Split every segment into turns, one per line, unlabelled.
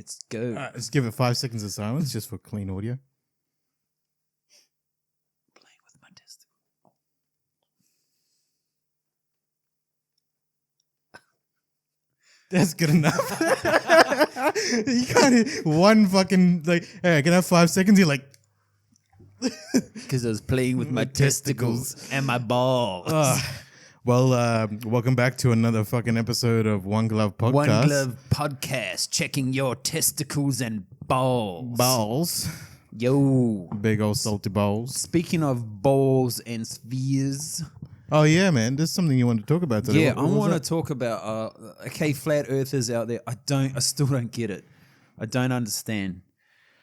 Let's go.
All right, let's give it 5 seconds of silence just for clean audio.
Playing with my testicle.
That's good enough. You can't one fucking like. Hey, can I have 5 seconds? You're like,
Because I was playing with my testicles and my balls.
Welcome back to another fucking episode of One Glove Podcast.
One Glove Podcast, checking your testicles and balls.
Balls.
Yo.
Big old salty balls.
Speaking of balls and spheres.
Oh yeah, man. There's something you want to talk about today.
Yeah, I want to talk about, okay, flat earthers out there. I still don't get it. I don't understand.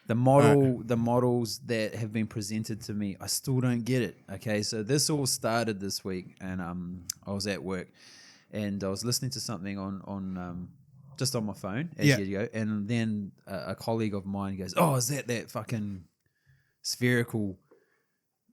The models that have been presented to me, I still don't get it. Okay, so this all started this week, and I was at work, and I was listening to something on just on my phone as you go, and then a colleague of mine goes, "Oh, is that fucking spherical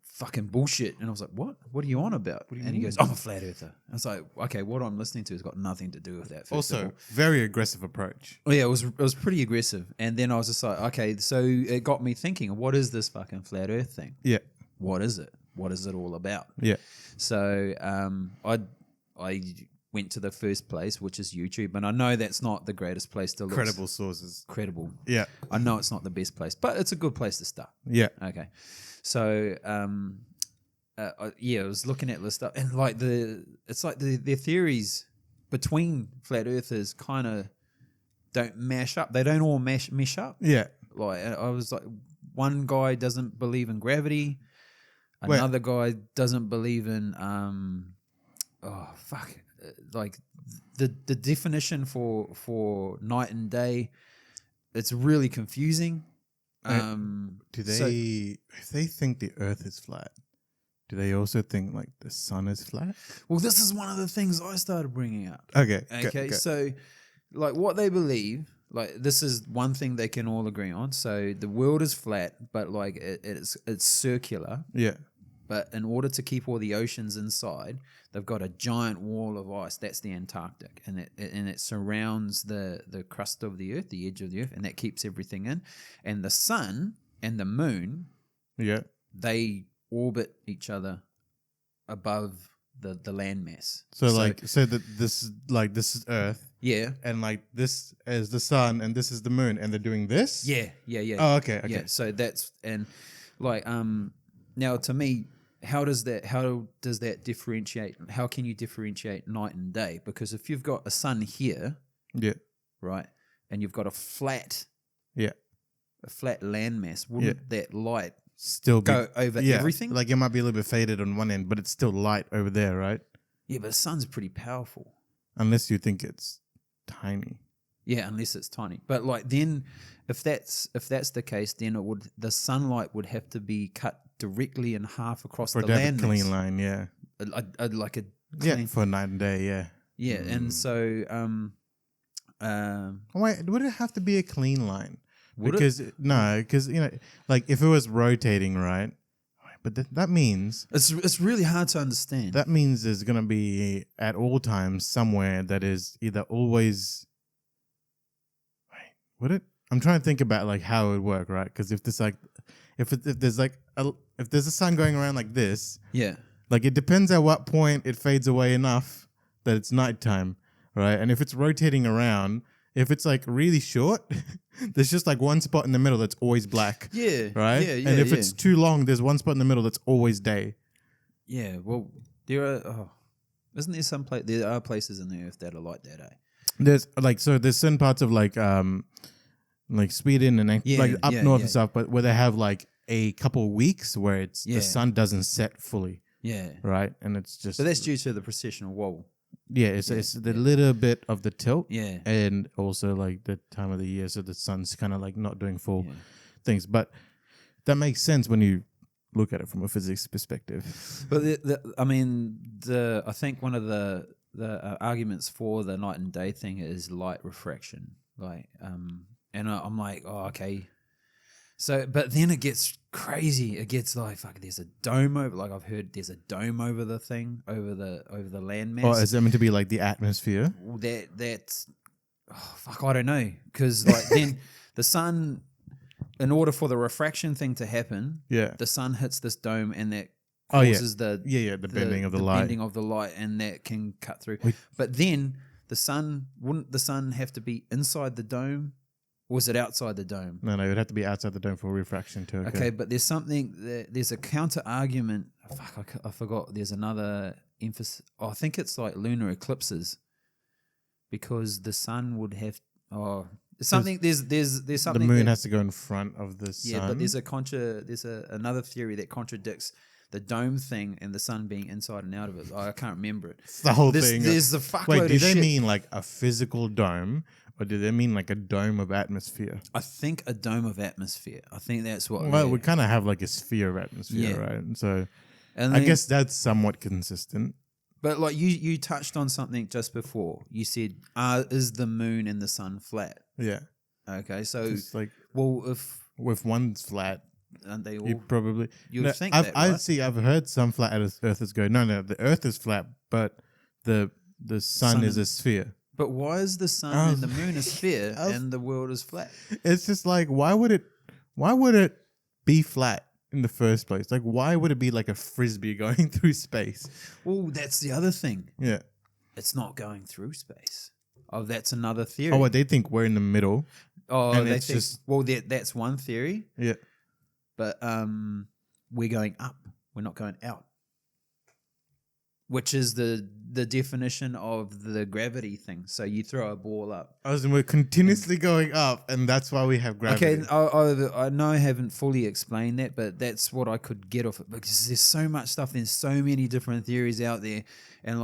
fucking bullshit?" And I was like, "What? What are you on about?" And he goes, "I'm a flat earther." I was like, "Okay, what I'm listening to has got nothing to do with that."
Also, very aggressive approach.
Oh yeah, it was pretty aggressive. And then I was just like, okay, so it got me thinking, what is this fucking flat earth thing?
Yeah.
What is it? What is it all about?
Yeah.
So I went to the first place, which is YouTube, and I know that's not the greatest place to look.
Credible sources.
Credible.
Yeah.
I know it's not the best place, but it's a good place to start.
Yeah.
Okay. So I was looking at this stuff, and like their theories between flat earthers kind of don't mash up. They don't all mesh up.
Yeah.
Like I was like, one guy doesn't believe in gravity, another guy doesn't believe in like the definition for night and day. It's really confusing.
If they think the Earth is flat, do they also think like the sun is flat?
Well, this is one of the things I started bringing up.
Okay.
Okay. So, like, what they believe, like, this is one thing they can all agree on. So, the world is flat, but like it's circular.
Yeah.
But in order to keep all the oceans inside, they've got a giant wall of ice. That's the Antarctic, and it surrounds the crust of the Earth, the edge of the Earth, and that keeps everything in. And the sun and the moon, they orbit each other above the landmass.
So this is Earth.
Yeah.
And like this is the sun and this is the moon and they're doing this?
Yeah.
Oh, okay.
Yeah. So that's, and like now to me, how does that differentiate? How can you differentiate night and day? Because if you've got a sun here, right, and you've got a flat landmass, wouldn't that light
still
go over everything?
Like it might be a little bit faded on one end, but it's still light over there, right?
Yeah, but the sun's pretty powerful.
Unless you think it's tiny.
Yeah, unless it's tiny. But like then, if that's the case, then the sunlight would have to be cut directly in half across the landmass.
For a clean line, yeah.
Like a clean,
for night and day, yeah.
Yeah, and so
wait, would it have to be a clean line? Because
you
know, like if it was rotating, right? But that means
it's really hard to understand.
That means there's gonna be at all times somewhere that is either always. Wait, would it? I'm trying to think about like how it would work, right? Because if there's like, if there's a sun going around like this, like it depends at what point it fades away enough that it's nighttime, right? And if it's rotating around. If it's like really short, there's just like one spot in the middle that's always black.
Yeah.
Right?
Yeah,
and if it's too long, there's one spot in the middle that's always day.
Yeah. Well, there are, isn't there there are places in the Earth that are like that, eh?
There's certain parts of like Sweden and like up north and stuff, but where they have like a couple of weeks where it's the sun doesn't set fully.
Yeah.
Right? And it's just.
But that's due to the precessional wall.
Yeah, it's the little bit of the tilt, and also like the time of the year, so the sun's kind of like not doing full things. But that makes sense when you look at it from a physics perspective.
But I think one of the arguments for the night and day thing is light refraction. Like, and I'm like, oh, okay. So, but then it gets crazy. It gets like, fuck, there's a dome over, like I've heard there's a dome over the thing, over the landmass.
Oh, is that meant to be like the atmosphere?
That's fuck, I don't know, because like then the sun, in order for the refraction thing to happen,
Yeah.
the sun hits this dome and that
Oh, yeah.
causes the
bending of the light.
bending of the light, and that can cut through.
Wait.
But then wouldn't the sun have to be inside the dome, or was it outside the dome?
No, it would have to be outside the dome for refraction to occur.
Okay, but there's a counter argument. Fuck, I forgot. There's another emphasis. I think it's like lunar eclipses, because the sun would have. Something. There's something.
The moon has to go in front of the sun.
Yeah, but there's another theory that contradicts the dome thing and the sun being inside and out of it. I can't remember it.
It's the whole thing.
There's the fuckload
Wait,
of
do
shit.
they mean like a physical dome, or do they mean like a dome of atmosphere?
I think a dome of atmosphere. I think that's what.
Well, we kind of have like a sphere of atmosphere,
Yeah.
right? And so
And
I
then-
guess that's somewhat consistent.
But like you touched on something just before. You said, "Is the moon and the sun flat?"
Yeah.
Okay, so
It's like
well, if
with one's flat,
aren't they all?
you probably
You'd think
I've,
that, right?
I've heard some flat earthers go, no, the Earth is flat, but the sun is a sphere.
But why is the sun
I
and the
was-
moon a sphere
I was-
and the world is flat?
It's just like why would it be flat in the first place? Like why would it be like a frisbee going through space?
Well, that's the other thing.
Yeah.
It's not going through space. Oh, that's another theory.
Oh, well, they think we're in the middle.
Oh,
and
they
it's
think,
just-
well, that's one theory.
Yeah.
But we're going up. We're not going out. Which is the definition of the gravity thing. So you throw a ball up.
We're continuously going up, and that's why we have gravity.
Okay, I know I haven't fully explained that, but that's what I could get off it, because there's so much stuff. There's so many different theories out there, and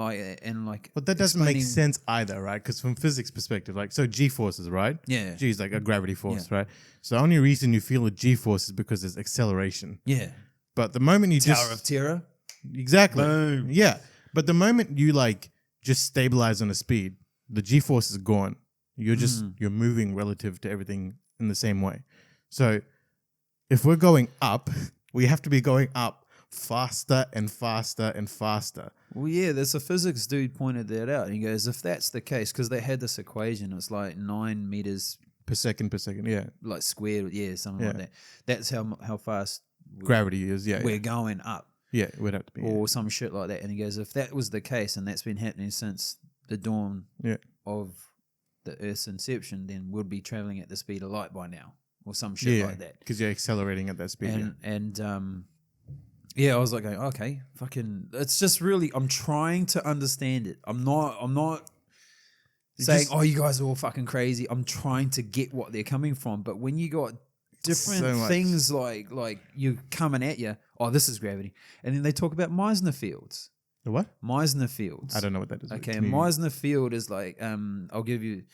like.
But that doesn't make
explaining-
sense either, right? Because from physics perspective, like, so G-forces, right?
Yeah.
G is like a gravity force,
Yeah.
right? So the only reason you feel a G-force is because there's acceleration.
Yeah.
But the moment you
Tower of Terror.
Exactly.
Boom.
Yeah. But the moment you like just stabilize on a speed, the G-force is gone. You're just you're moving relative to everything in the same way. So if we're going up, we have to be going up faster and faster and faster.
Well, yeah, there's a physics dude pointed that out. He goes, if that's the case, because they had this equation, it's like 9 meters
Per second, yeah.
like squared, something like
Yeah.
that. That's how fast
Gravity is,
we're going up,
Yeah, it would have to be.
or some shit like that. And he goes, if that was the case, and that's been happening since the dawn
Yeah.
of the Earth's inception, then we'd be traveling at the speed of light by now, or some shit like that.
Because you're accelerating at that speed.
And I was like, okay, fucking. It's just really, I'm trying to understand it. I'm not saying,
just-
oh, you guys are all fucking crazy. I'm trying to get what they're coming from. But when you got different
So much.
things like you're coming at you, oh, this is gravity, and then they talk about Meissner fields.
The what?
Meissner fields.
I don't know what that is.
Okay,
Can
and
you-
Meissner field is like, I'll give you.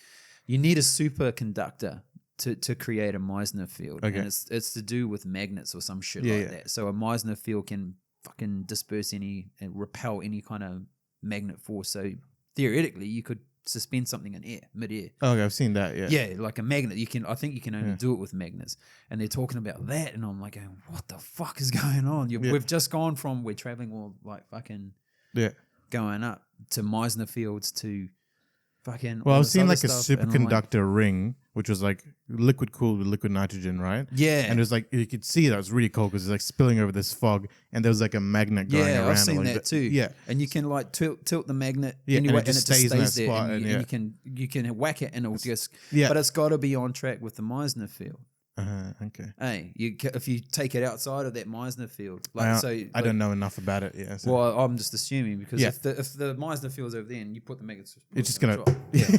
You need a superconductor to create a Meissner field,
Okay.
and it's to do with magnets or some shit
Yeah,
like
yeah.
that. So a Meissner field can fucking disperse any and repel any kind of magnet force. So theoretically, you could suspend something in air, mid-air.
Oh, okay, I've seen that. Yeah.
Yeah, like a magnet. I think you can only
Yeah.
do it with magnets. And they're talking about that, and I'm like, going, what the fuck is going on?
Yeah.
We've just gone from we're traveling all like fucking
Yeah.
going up to Meissner fields to fucking.
Well,
all
I've
this
seen
other
like a
stuff, and I'm like,
superconductor ring, which was like liquid cooled with liquid nitrogen, right?
yeah,
And it was like you could see that it was really cold because it's like spilling over this fog, and there was like a magnet going around.
I've seen
like
that too.
Yeah,
and you can like tilt the magnet,
Yeah,
anyway,
and it just stays in that
there,
spot,
and,
and
you,
yeah.
and you can whack it, and it'll just.
yeah.
But it's got to be on track with the Meissner field.
Okay.
Hey, if you take it outside of that Meissner field,
I don't know enough about it. Yeah. So
Well, I'm just assuming because
Yeah.
if the Meissner field's over there and you put the magnets,
it's just gonna.
drop.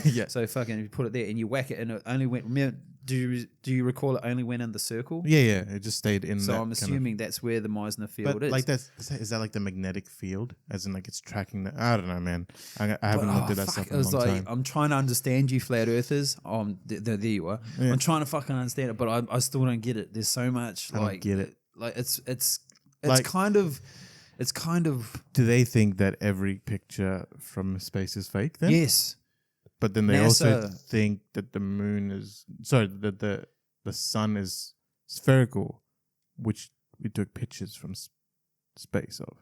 Yeah.
So fucking, if you put it there and you whack it, and it only went. Remember, do you recall it only went in the circle?
Yeah. It just stayed in.
So
that
I'm
kind of-
assuming that's where the Meissner field
But
is.
like is that like the magnetic field, as in like it's tracking the? I don't know, man. I haven't looked at that stuff
It
in a
was
long
like
time.
I'm trying to understand you, flat earthers. There you are.
Yeah.
I'm trying to fucking understand it, but I still don't get it. There's so much.
I don't get it.
Like it's
Like-
kind of.
Do they think that every picture from space is fake then?
Yes.
But then they also
NASA
think that the moon is that the sun is spherical, which we took pictures from space of.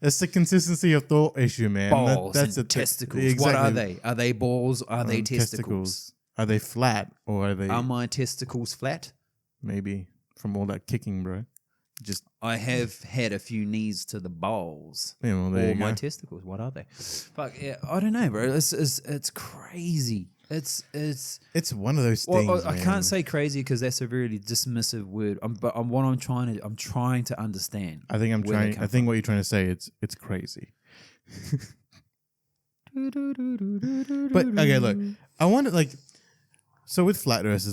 It's the consistency of thought issue, man.
Balls
That's
and
a
testicles.
exactly.
What are they? Are they balls? Are they testicles?
Are they flat or are they
Are my testicles flat?
maybe from all that kicking, bro? Just
I have had a few knees to the balls.
you know, there
Or
you
my
go.
testicles. What are they? Fuck yeah, I don't know, bro. It's crazy. It's
It's one of those
well,
things.
I
man.
can't say crazy because that's a really dismissive word. But I'm trying to understand.
I think I'm
where they
trying.
come
I think what you're trying to say it's crazy. But okay, look, I want to like. So with flat earthers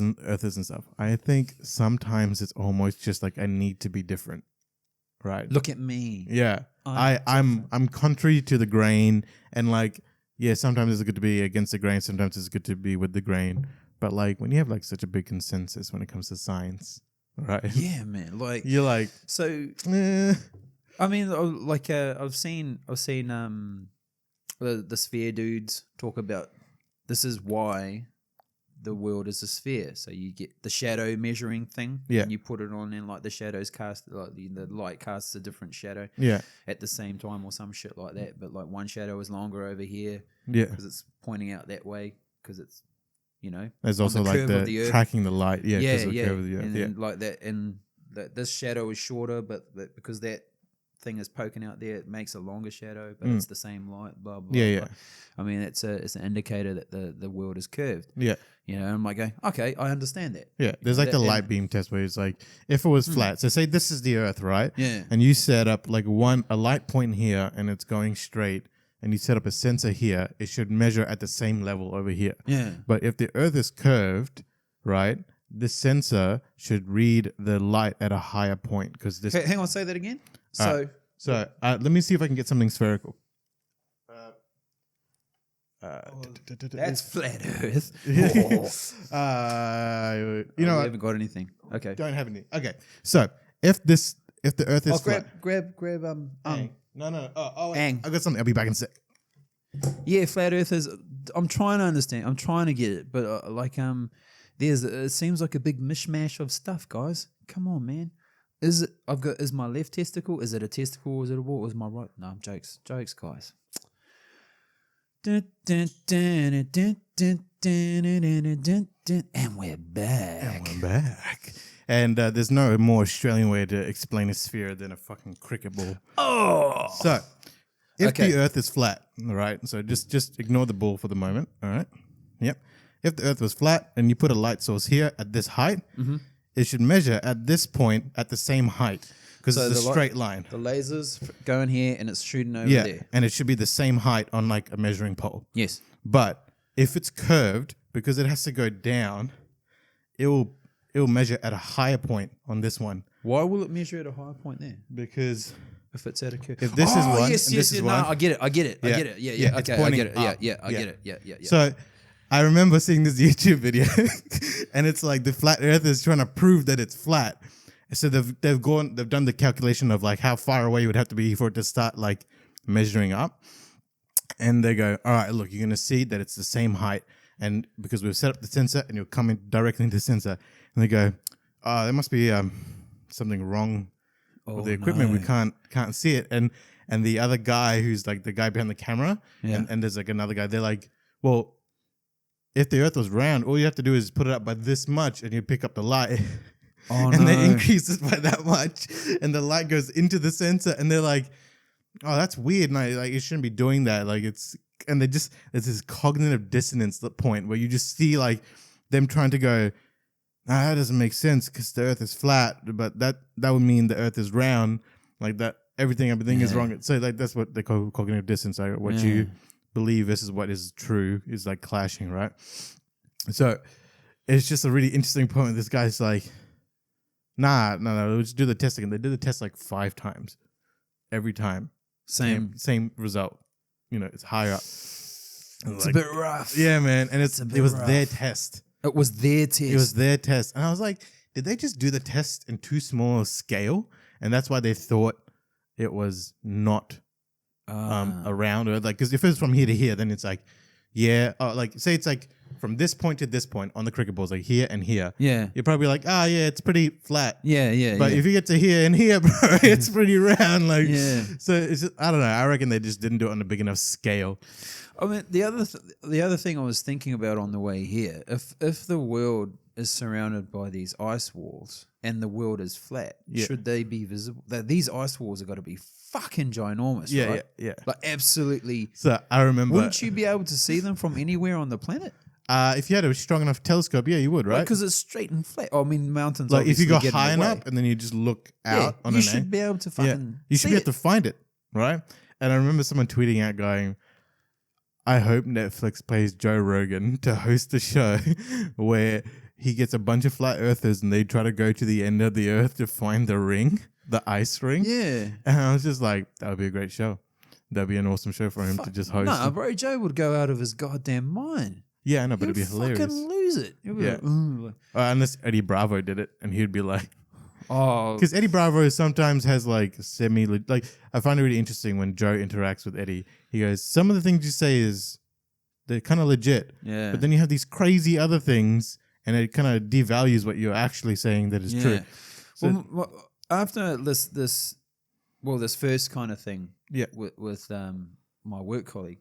and stuff, I think sometimes it's almost just like I need to be different, right?
Look at me.
Yeah,
I'm
I'm contrary to the grain, and like yeah, sometimes it's good to be against the grain, sometimes it's good to be with the grain. But like when you have like such a big consensus when it comes to science, right?
Yeah, man. Like
You're like,
so.
eh.
I mean, like I've seen the sphere dudes talk about this is why the world is a sphere. So you get the shadow measuring thing,
Yeah.
and you put it on, and like the shadows cast, like the light casts a different shadow
Yeah,
at the same time, or some shit like that. But like one shadow is longer over here
yeah.
because it's pointing out that way because it's
There's
on
also
the
like
curve of
the
Earth.
tracking the light. Yeah,
yeah,
because of the curve of the earth.
and
Yeah,
then like that, and that this shadow is shorter, but because that thing is poking out there, it makes a longer shadow, but it's the same light. Blah blah.
Yeah,
blah. I mean, it's an indicator that the world is curved.
yeah.
I'm like, going, okay, I understand that.
Yeah, there's like the
and-
light beam test where it's like, if it was flat, so say this is the Earth, right?
Yeah.
And you set up like a light point here and it's going straight, and you set up a sensor here, it should measure at the same level over here.
Yeah.
But if the Earth is curved, right, this sensor should read the light at a higher point because this.
Hang on, say that again. So,
So let me see if I can get something spherical.
that's flat Earth.
You know,
we
what?
haven't got anything. Okay.
Don't have any. Okay, so if the Earth is
Oh,
flat.
grab.
No. Oh, wait.
Ang.
I got something. I'll be back in a sec.
Yeah, flat earthers. I'm trying to understand. I'm trying to get it, but it seems like a big mishmash of stuff, guys. Come on, man. Is my left testicle? Is it a testicle? Is it a ball? Or is my right? No, jokes, guys. And we're back.
I'm back. And there's no more Australian way to explain a sphere than a fucking cricket ball.
Oh,
So, if
Okay.
the Earth is flat, all right. So just ignore the ball for the moment. All right. Yep. If the Earth was flat and you put a light source here at this height, it should measure at this point at the same height because
So
it's a
the
straight line.
the laser's going here and it's shooting over
Yeah,
there.
and it should be the same height on like a measuring pole.
Yes.
But if it's curved, because it has to go down, it will measure at a higher point on this one.
Why will it measure at a higher point there?
Because
If it's at a curve.
If this is one
yes,
and
yes,
this is
no,
one.
I get it.
Yeah.
Yeah.
Yeah, it's
Okay, I
pointing
get it.
up.
Yeah, I
Yeah.
get it. Yeah.
So I remember seeing this YouTube video and it's like the flat earth is trying to prove that it's flat. So they've done the calculation of like how far away you would have to be for it to start like measuring up. And they go, all right, look, you're going to see that it's the same height. And because we've set up the sensor and you're coming directly into the sensor. And they go, oh, there must be something wrong with the equipment.
no.
We can't see it. And the other guy who's like the guy behind the camera
Yeah.
and there's like another guy, they're like, well, if the earth was round, all you have to do is put it up by this much and you pick up the light.
Oh,
And they
no.
increase it by that much. And the light goes into the sensor and they're like, oh, that's weird. And like you shouldn't be doing that. Like there's this cognitive dissonance point where you just see like them trying to go, that doesn't make sense because the earth is flat, but that would mean the earth is round. Like that everything is wrong. So like that's what they call cognitive dissonance. Like what you believe versus what is true is like clashing, right? So it's just a really interesting point. This guy's like, no, let's do the testing. And they did the test like 5 times. Every time. Same result. You know, it's higher up.
It's a bit rough.
Yeah, man. And it was
rough.
their test.
It was their test.
It was their test. And I was like, did they just do the test in too small a scale? And that's why they thought it was not around. Or like, because if it's from here to here, then it's like, like say it's like from this point to this point on the cricket balls, like here and here,
Yeah.
you're probably like, yeah, it's pretty flat.
Yeah.
But if you get to here and here, bro, it's pretty round. Like,
Yeah.
so it's just, I don't know. I reckon they just didn't do it on a big enough scale.
I mean, the other thing I was thinking about on the way here, if the world is surrounded by these ice walls and the world is flat, should they be visible? These ice walls have got to be fucking ginormous, right?
Yeah.
Like absolutely.
So I remember.
Wouldn't you be able to see them from anywhere on the planet?
If you had a strong enough telescope, yeah, you would, right?
Because it's straight and flat. I mean, mountains.
Like if you go
get in the
high
way.
enough and then you just look out on
you
an
should
angle.
be able to fucking.
You should
see
be
it.
able to find it, right? And I remember someone tweeting out going, I hope Netflix pays Joe Rogan to host a show where he gets a bunch of flat earthers and they try to go to the end of the earth to find the ring, the ice ring.
Yeah.
And I was just like, that would be a great show. That'd be an awesome show for him to just host.
No, bro, Joe would go out of his goddamn mind.
Yeah, I know, but
He'd
it'd be hilarious.
fucking lose it. He'd be
Yeah.
like, "Ooh."
Unless Eddie Bravo did it and he'd be like,
Oh,
because Eddie Bravo sometimes has like like I find it really interesting when Joe interacts with Eddie. He goes, some of the things you say is they're kind of legit,
yeah.
but then you have these crazy other things, and it kind of devalues what you're actually saying that is true. So,
Well, after this first kind of thing,
Yeah.
with my work colleague,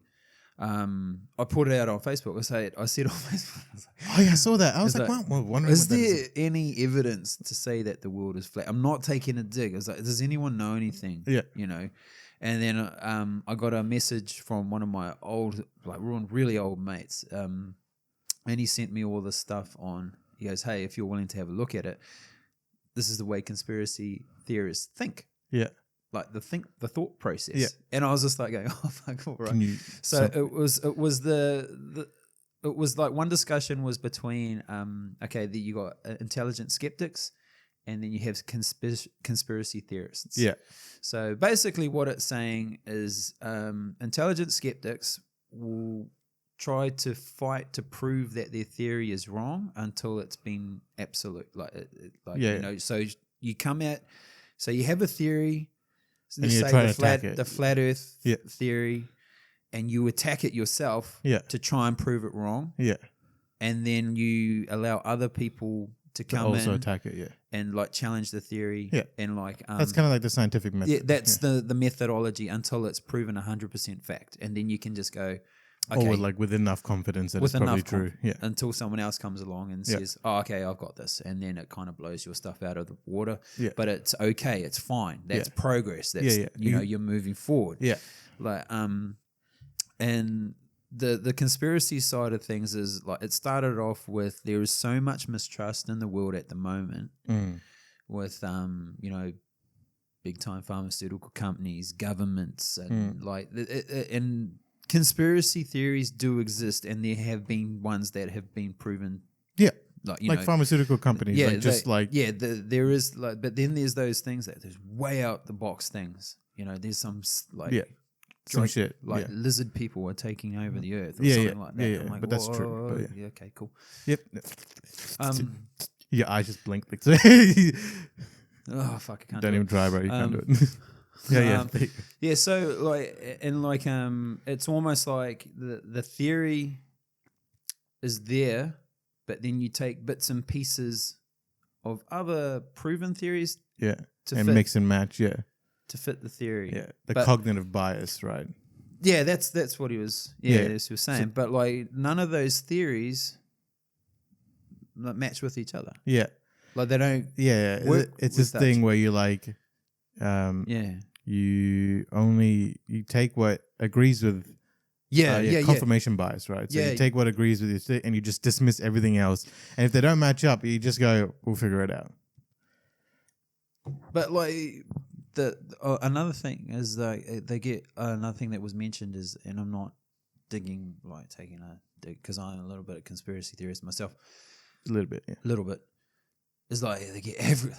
I put it out on Facebook. I said on Facebook, I was like,
oh yeah, I saw that. I was
It's
like,
like,
wow, wondering
is
what that
there
is.
any evidence to say that the world is flat? I'm not taking a dig. I was like, does anyone know anything?
Yeah.
You know? And then I got a message from one of my really old mates. And he sent me all this stuff on. He goes, hey, if you're willing to have a look at it, this is the way conspiracy theorists think.
Yeah.
Like the thought process.
Yeah.
And I was just like going, oh fuck, all right.
Can you,
It was like one discussion was between you got intelligent skeptics, and then you have conspiracy theorists.
yeah.
So basically, what it's saying is intelligent skeptics will try to fight to prove that their theory is wrong until it's been absolute. So you come at, so you have a theory. So
And
let's
you
say
try to attack it.
the flat Earth
Yeah.
theory, and you attack it yourself
Yeah.
to try and prove it wrong,
Yeah.
and then you allow other people to
To
come
also
in
attack it, yeah.
and like challenge the theory.
Yeah.
And like
That's kind of like the scientific method.
yeah, that's the methodology until it's proven 100% fact, and then you can just go, okay,
Or like with enough confidence that
with
it's probably
enough
true. Yeah.
until someone else comes along and
Yeah.
says, oh, okay, I've got this, and then it kind of blows your stuff out of the water.
Yeah.
But it's okay, it's fine. That's
Yeah.
progress. That's
Yeah.
you're moving forward.
Yeah.
Like and the conspiracy side of things is like it started off with there is so much mistrust in the world at the moment with big time pharmaceutical companies, governments, and and conspiracy theories do exist, and there have been ones that have been proven.
Yeah.
Like
pharmaceutical companies.
yeah, there is like, but then there's those things that there's way out the box things. There's some
some shit.
like
yeah.
lizard people are taking over the earth or
Yeah,
something
yeah,
like that.
yeah,
I'm like,
but that's true,
"Whoa,
but yeah.
okay, cool.
Yep. Your eyes just blinked. Like,
Oh fuck, I can't
don't
do
even
it.
try, bro. You can't do it. yeah.
Yeah, so it's almost like the theory is there, but then you take bits and pieces of other proven theories
Yeah.
to
And
fit
mix and match. Yeah.
to fit the theory.
Yeah. The
But-
cognitive bias, right?
Yeah, that's what he was.
Yeah.
That's what he was saying. But like none of those theories match with each other.
Yeah.
Like they don't.
Yeah.
Work
It's
with
this
that.
thing where you like,
Yeah.
you take what agrees with confirmation bias, right? So
Yeah.
you take what agrees with you and you just dismiss everything else. And if they don't match up, you just go, we'll figure it out.
But like another thing is like they get another thing that was mentioned is, and I'm not taking a dig because I'm a little bit of conspiracy theorist myself.
A little bit, yeah.
A little bit. It's like they get aggro.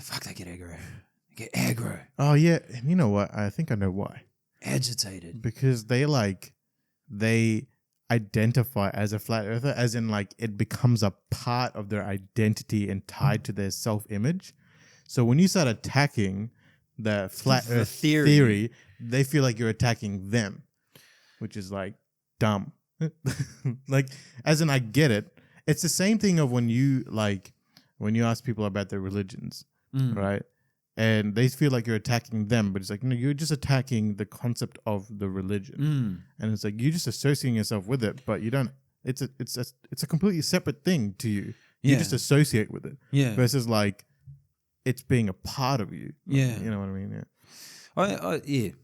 They get aggro.
Oh, yeah. And you know what? I think I know why.
Agitated.
Because they identify as a flat earther, as in like it becomes a part of their identity and tied to their self-image. So when you start attacking the flat
The
earth
theory.
theory, they feel like you're attacking them, which is like dumb. Like, as in I get it, it's the same thing of when you ask people about their religions, right? And they feel like you're attacking them, but it's like, no, you're just attacking the concept of the religion. And it's like, you're just associating yourself with it, but you don't, it's a completely separate thing to you. You just associate with it.
Yeah.
Versus like, it's being a part of you.
Yeah.
You know what I mean? Yeah.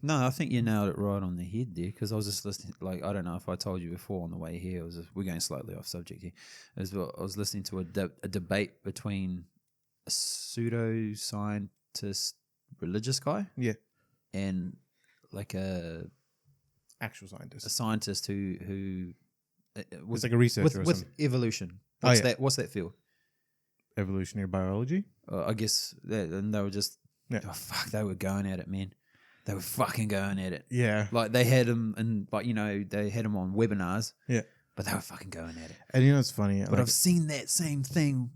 No, I think you nailed it right on the head there, because I was just listening. Like, I don't know if I told you before on the way here. We're going slightly off subject here. I was listening to a debate between a pseudo-scientist religious guy, and like a
Actual scientist,
who
was like a researcher
with evolution.
What's
that field?
Evolutionary biology.
I guess and they were just they were going at it, man. They were fucking going at it.
Yeah.
Like they had him and they had him on webinars.
Yeah.
But they were fucking going at it.
And you know what's funny?
But
like,
I've seen that same thing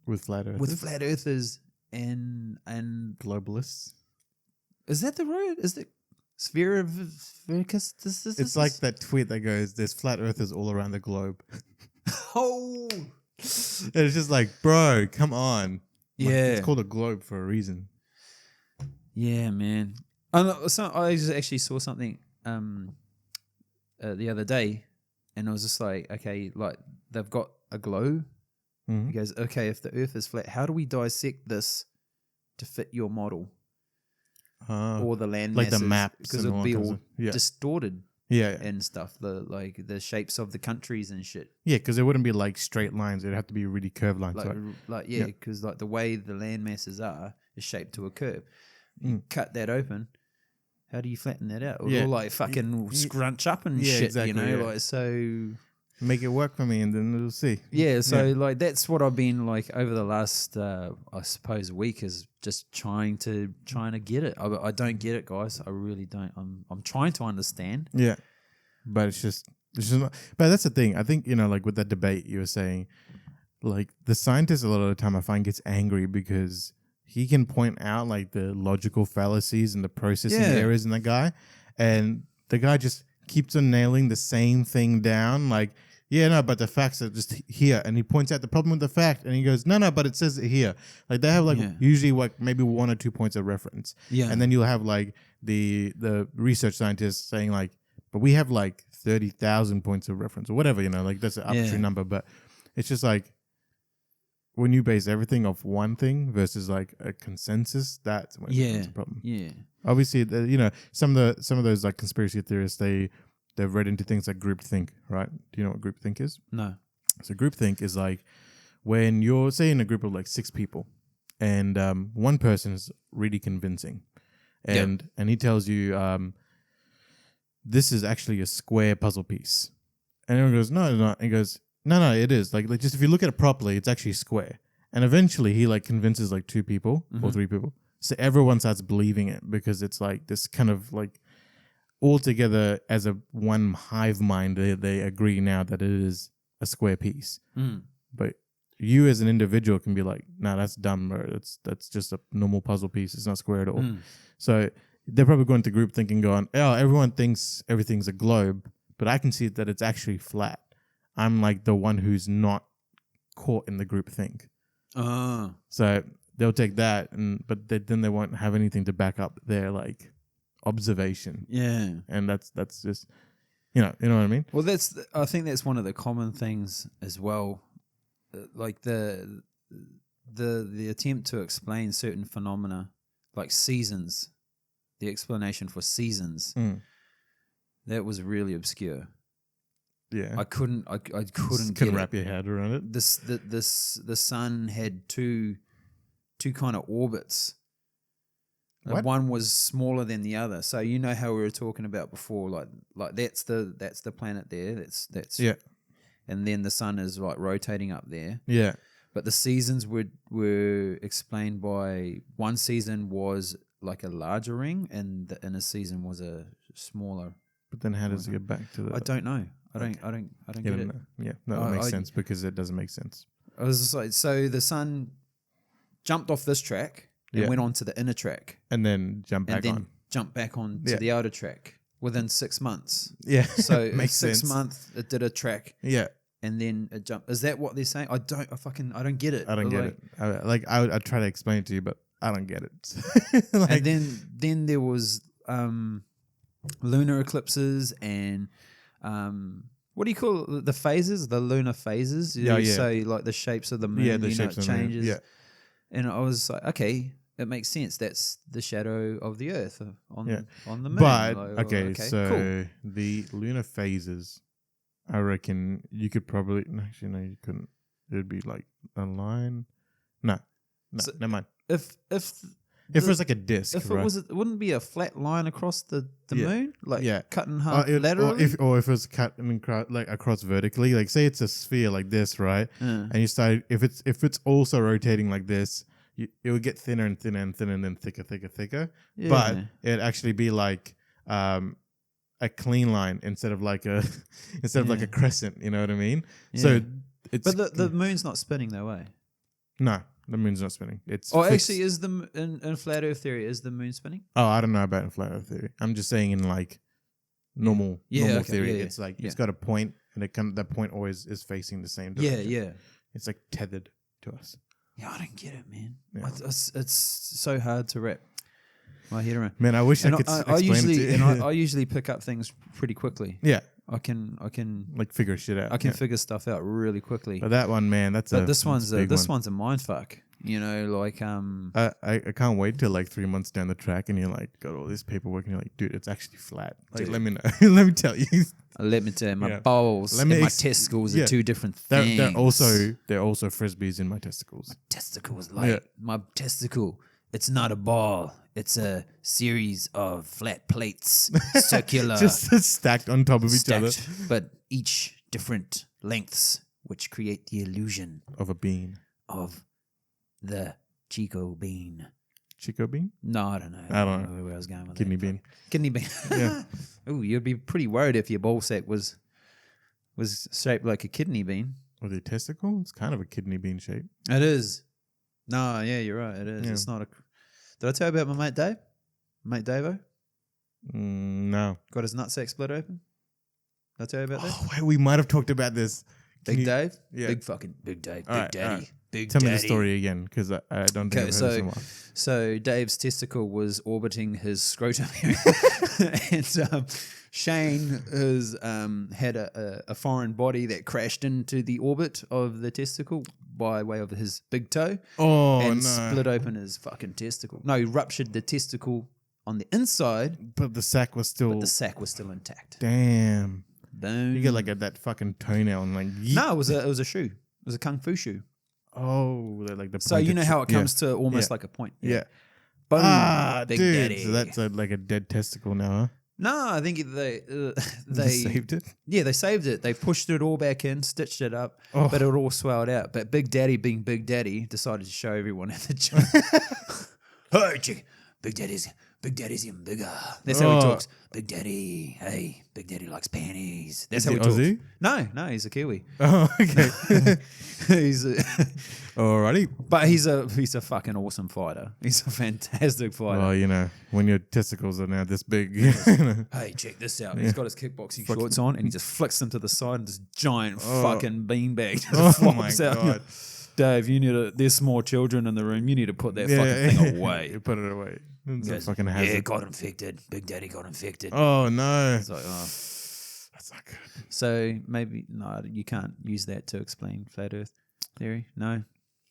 with flat earthers.
with flat earthers and
globalists.
Is that the word? Is it sphere of
It's like that tweet that goes, "There's flat earthers all around the globe."
Oh.
And it's just like, bro, come on.
Yeah.
Like, it's called a globe for a reason.
Yeah, man. So I actually saw something the other day, and I was just like, okay, like they've got a globe. He goes, okay, if the Earth is flat, how do we dissect this to fit your model or the land
like
masses?
the maps,
because it'll be all
yeah.
distorted,
yeah,
and stuff. The shapes of the countries and shit.
Yeah, because it wouldn't be like straight lines; it'd have to be really curved lines.
Because like the way the land masses are is shaped to a curve. You cut that open. How do you flatten that out? It'll all like fucking scrunch up and shit,
exactly,
like so.
Make it work for me, and then we'll see.
Yeah, so like that's what I've been like over the last, I suppose, week, is just trying to get it. I don't get it, guys. I really don't. I'm trying to understand.
Yeah, but it's just not. But that's the thing. I think like with that debate you were saying, like the scientist a lot of the time I find gets angry because he can point out like the logical fallacies and the processing errors in the guy, and the guy just keeps on nailing the same thing down. Like, yeah, no, but the facts are just here, and he points out the problem with the fact, and he goes, no, but it says it here. Like they have like usually like maybe 1 or 2 points of reference, and then you'll have like the research scientists saying like, but we have like 30,000 points of reference or whatever, like that's an arbitrary number, but it's just like, when you base everything off one thing versus like a consensus, that's when it becomes a problem. Yeah. Obviously, some of those like conspiracy theorists, they've read into things like groupthink, right? Do you know what groupthink is?
No.
So groupthink is like when you're, say, in a group of like 6 people, and one person is really convincing, and he tells you this is actually a square puzzle piece, and everyone goes, no, it's not. And he goes, no, it is. Like just if you look at it properly, it's actually square. And eventually he like convinces like 2 people or 3 people. So everyone starts believing it because it's like this kind of like all together as a one hive mind, they agree now that it is a square piece. But you as an individual can be like, no, that's dumb, bro. That's just a normal puzzle piece. It's not square at all. So they're probably going to group thinking going, oh, everyone thinks everything's a globe, but I can see that it's actually flat. I'm like the one who's not caught in the group think. So they'll take that, but then they won't have anything to back up their like observation. Yeah, and that's just you know what I mean.
Well, I think that's one of the common things as well, like the attempt to explain certain phenomena, like seasons, the explanation for seasons. That was really obscure.
Yeah,
I couldn't
wrap your head around it.
The sun had two kind of orbits. One was smaller than the other. So you know how we were talking about before, like that's the planet there. That's and then the sun is like rotating up there. Yeah. But the seasons were explained by one season was like a larger ring, and the inner season was a smaller.
But then how does it get back to the?
I don't know. I don't get it.
Yeah, no, that makes sense because it doesn't make sense.
I was just like, so the sun jumped off this track and went on to the inner track,
and then jumped
back on to the outer track within 6 months.
Yeah,
so
makes
6
sense.
months it did a track.
Yeah,
and then it jump. Is that what they're saying? I don't get it.
I don't get it. I try to explain it to you, but I don't get it.
And then there was lunar eclipses and what do you call it? The phases? The lunar phases? So like the shapes of the moon,
the shapes
it
of the moon.
changes.
Yeah.
And I was like, okay, it makes sense. That's the shadow of the Earth on the moon.
But
okay,
so
cool.
the lunar phases, I reckon you could probably actually no, you couldn't. It'd be like a line. No,
So
never mind.
If
If it was like a disc,
if
right?
it wouldn't be a flat line across the moon, like cut in
or
half laterally.
if it was cut like across vertically, like say it's a sphere like this, right? And you start if it's also rotating like this, it would get thinner and thinner and thinner and then thicker.
Yeah.
But it'd actually be like a clean line instead of like a like a crescent. You know what I mean?
Yeah.
So it's
but the moon's not spinning though, eh?
no. The moon's not spinning. It's
actually, is in flat Earth theory is the moon spinning?
Oh, I don't know about in flat Earth theory. I'm just saying in like normal theory, it's like it's got a point, and that point always is facing the same direction.
Yeah.
It's like tethered to us.
Yeah, I don't get it, man.
Yeah.
It's so hard to wrap my head around.
Man, I wish I could explain it to you.
I usually pick up things pretty quickly.
Yeah,
I can
like figure shit out.
I can figure stuff out really quickly.
But that one, man,
this one's
one.
a mind fuck. You know, like
I can't wait till like 3 months down the track, and you're like got all this paperwork, and you're like, dude, it's actually flat. Like,
Dude.
let me know. Let me tell you.
Let me tell you, my balls and my testicles are two different things.
They're also frisbees in my testicles.
Testicles, like my testicle. It's not a ball. It's a series of flat plates, circular,
just stacked on top of each other,
but each different lengths, which create the illusion
of a bean.
Of the Chico bean.
Chico bean?
No, I don't know.
I don't know
where I was going with
Kidney
that.
bean.
Kidney bean.
Yeah.
Ooh, you'd be pretty worried if your ball sack was shaped like a kidney bean.
Or the testicle? It's kind of a kidney bean shape.
It is. No, yeah, you're right. It is.
Yeah.
It's not a. Did I tell you about my mate Dave? Mate Davo?
No.
Got his nutsack split open? Did I tell you about that?
Oh, wait, we might have talked about this.
Big Dave?
Yeah.
Big Dave.
All right,
Daddy.
all right.
Big
Tell
Daddy.
me the story again, because I don't think I've heard it so much.
So Dave's testicle was orbiting his scrotum area. And Shane has had a foreign body that crashed into the orbit of the testicle by way of his big toe.
Oh,
and
no.
split open his fucking testicle. No, he ruptured the testicle on the inside.
But the sack was still...
But the sack was still intact.
Damn.
Boom.
You get like that fucking toenail and like...
No, it was a shoe. It was a kung fu shoe.
Oh, they're like the...
So you know how it comes to almost like a point.
Yeah.
Boom,
Big
dude.
Daddy. So that's like a dead testicle now, huh?
No, I think they
saved it.
Yeah, they saved it. They pushed it all back in, stitched it up, but it all swelled out. But Big Daddy, being Big Daddy, decided to show everyone at the gym. Hey, chick, Big Daddy's even bigger. That's how he talks. Big Daddy, hey, Big Daddy likes panties. That's how he talks.
Aussie?
No, he's a Kiwi.
Oh, okay. Alrighty.
But he's a fucking awesome fighter. He's a fantastic fighter.
Well, you know, when your testicles are now this big.
Hey, check this out. He's got his kickboxing shorts on and he just flicks them to the side and this giant fucking beanbag just flops out.
God.
Dave, there's small children in the room. You need to put that fucking thing away.
You put it away. It's
Goes,
a fucking hazard.
Yeah, got infected. Big Daddy got infected.
Oh, no.
It's like,
that's not good.
So maybe, no, you can't use that to explain flat Earth theory. No.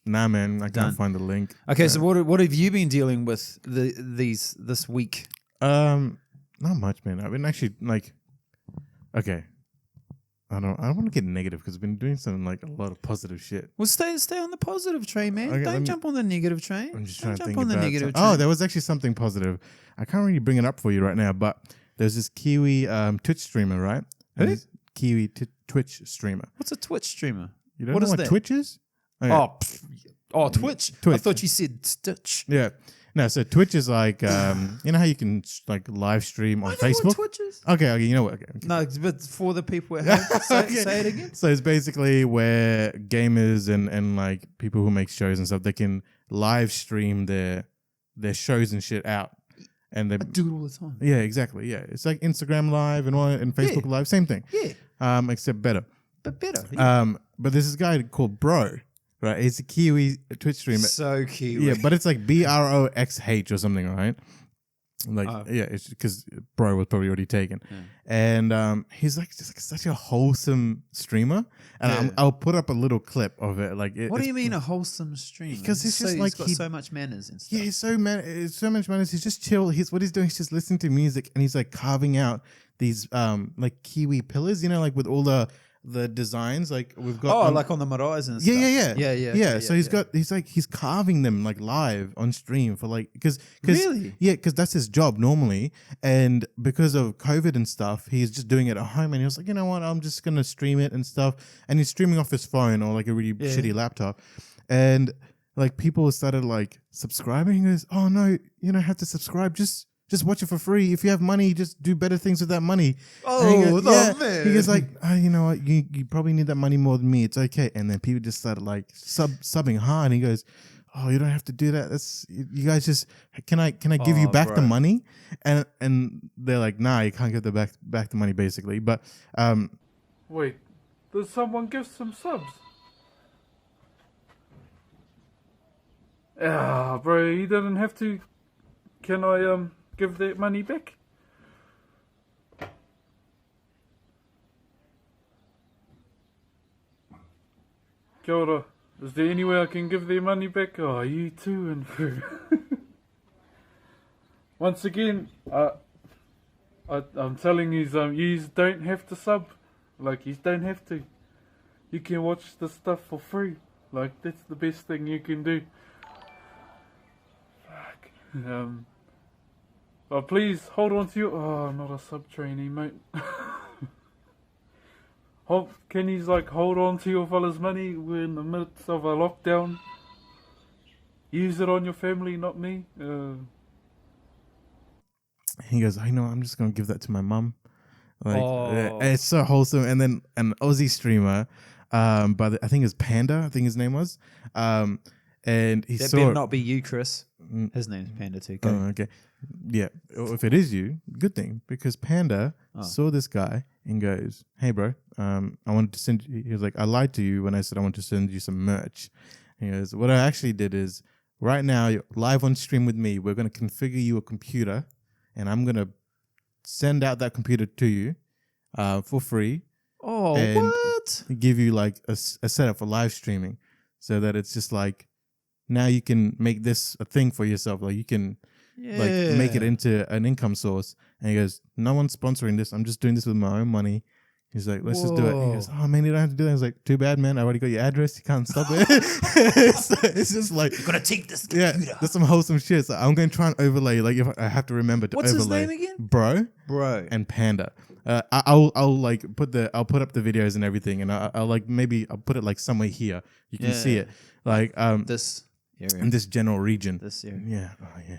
Nah, man. I can't find the link.
Okay, so what have you been dealing with this week?
Not much, man. I've been actually like, okay. I don't want to get negative because I've been doing something like a lot of positive shit.
Well, stay on the positive train, man.
Okay,
Don't jump on the negative train.
I'm just trying to think
on the
about
negative
some-
train.
Oh, there was actually something positive. I can't really bring it up for you right now, but there's this Kiwi Twitch streamer, right?
Who?
This Kiwi Twitch streamer.
What's a Twitch streamer?
You don't
What
know
is
what
that?
Twitch is?
Oh, Twitch. I thought you said Stitch.
Yeah. No, so Twitch is like, you know how you can like live stream on
I know
Facebook?
what Twitch is.
Okay, you know what? Okay.
No, but for the people at home,
Okay.
say it again.
So it's basically where gamers and like people who make shows and stuff, they can live stream their shows and shit out. And they
I do it all the time.
Yeah, exactly. Yeah. It's like Instagram Live and Facebook Live, same thing.
Yeah.
Except better.
but better. Yeah.
But there's this guy called Bro, right? He's a Kiwi Twitch streamer.
So Kiwi.
Yeah, but it's like Broxh or something, right? Like it's because Bro was probably already taken, and he's like just like such a wholesome streamer, and I'll put up a little clip of it. Like,
what do you mean a wholesome streamer?
Because he's just like
he's got so much manners and stuff.
Yeah, he's so much manners. He's just chill. What he's doing is just listening to music, and he's like carving out these like Kiwi pillars, you know, like with all the designs, like we've got
like on the maraes and stuff.
Yeah. So he's carving them like live on stream for like because that's his job normally, and because of COVID and stuff, he's just doing it at home, and he was like, you know what, I'm just gonna stream it and stuff, and he's streaming off his phone or like a really shitty laptop, and like people started like subscribing. He goes, oh no, you don't have to subscribe, just watch it for free. If you have money, just do better things with that money.
Oh, man.
He goes like, you know what? You probably need that money more than me. It's okay. And then people just started like subbing hard. And he goes, oh, you don't have to do that. That's you guys just can I give you back the money? And they're like, nah, you can't give back the money basically. But
wait, did someone give some subs? Ah, bro, you didn't have to. Can I give that money back? Kia ora. Is there any way I can give their money back? Oh, you too, and through. Once again, I'm telling you, you don't have to sub. Like, you don't have to. You can watch the stuff for free. Like, that's the best thing you can do. Fuck. Oh, please hold on to your. Oh, I'm not a sub trainee, mate. Can you hold on to your fella's money? We're in the midst of a lockdown. Use it on your family, not me.
He goes, I know, I'm just gonna give that to my mum. Like, it's so wholesome. And then an Aussie streamer, but I think it's Panda. I think his name was. And he
that
saw.
better not be you, Chris. His name's Panda too.
Oh, okay. Yeah. If it is you, good thing, because Panda saw this guy and goes, "Hey, bro, I wanted to send you." He was like, "I lied to you when I said I want to send you some merch." He goes, "What I actually did is right now, you're live on stream with me. We're going to configure you a computer, and I'm going to send out that computer to you for free.
Oh,
and
what?
Give you like a setup for live streaming, so that it's just like now you can make this a thing for yourself. Like you can." Like make it into an income source. And he goes, no one's sponsoring this. I'm just doing this with my own money. He's like, let's just do it. He goes, oh man, you don't have to do that. I was like, too bad, man. I already got your address. You can't stop it. It's just like,
you're gonna take this computer.
Yeah, that's some wholesome shit. So I'm going to try and overlay. Like if I have to remember to
What's
overlay.
his name again?
Bro and Panda. I'll put up the videos and everything, and I'll put it like somewhere here. You can see it. Like
this area.
In this general region.
This area.
Yeah. Oh yeah.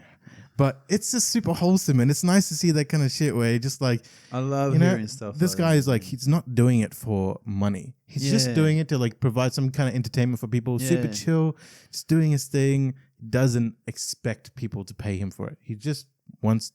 But it's just super wholesome, and it's nice to see that kind of shit where just like
I love hearing stuff.
This guy is like, he's not doing it for money. He's just doing it to like provide some kind of entertainment for people. Super chill, just doing his thing. Doesn't expect people to pay him for it. He just wants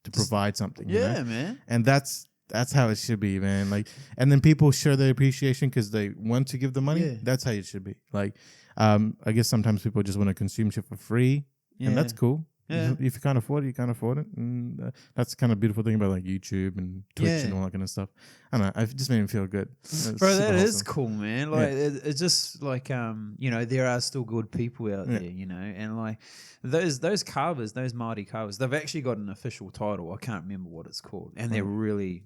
to provide something.
Yeah,
you know?
man.
And that's how it should be, man. Like, and then people show their appreciation because they want to give the money. Yeah. That's how it should be. Like, I guess sometimes people just want to consume shit for free, and that's cool. Yeah. If you can't afford it, you can't afford it. And that's the kind of beautiful thing about like YouTube and Twitch and all that kind of stuff. I don't know. It just made me feel good.
Bro, that is cool, man. Like it's just like there are still good people out there, you know, and like those carvers, those Māori carvers, they've actually got an official title. I can't remember what it's called, and they're really,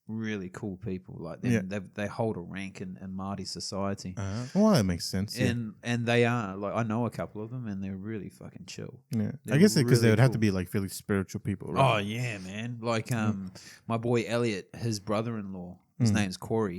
really cool people. Like they hold a rank in Māori society.
Well, that makes sense.
And they are like, I know a couple of them, and they're really fucking chill.
Yeah, I guess because they would have to be like really spiritual people, right?
Oh yeah, man. Like my boy Elliot, his brother-in-law, his name's Corey.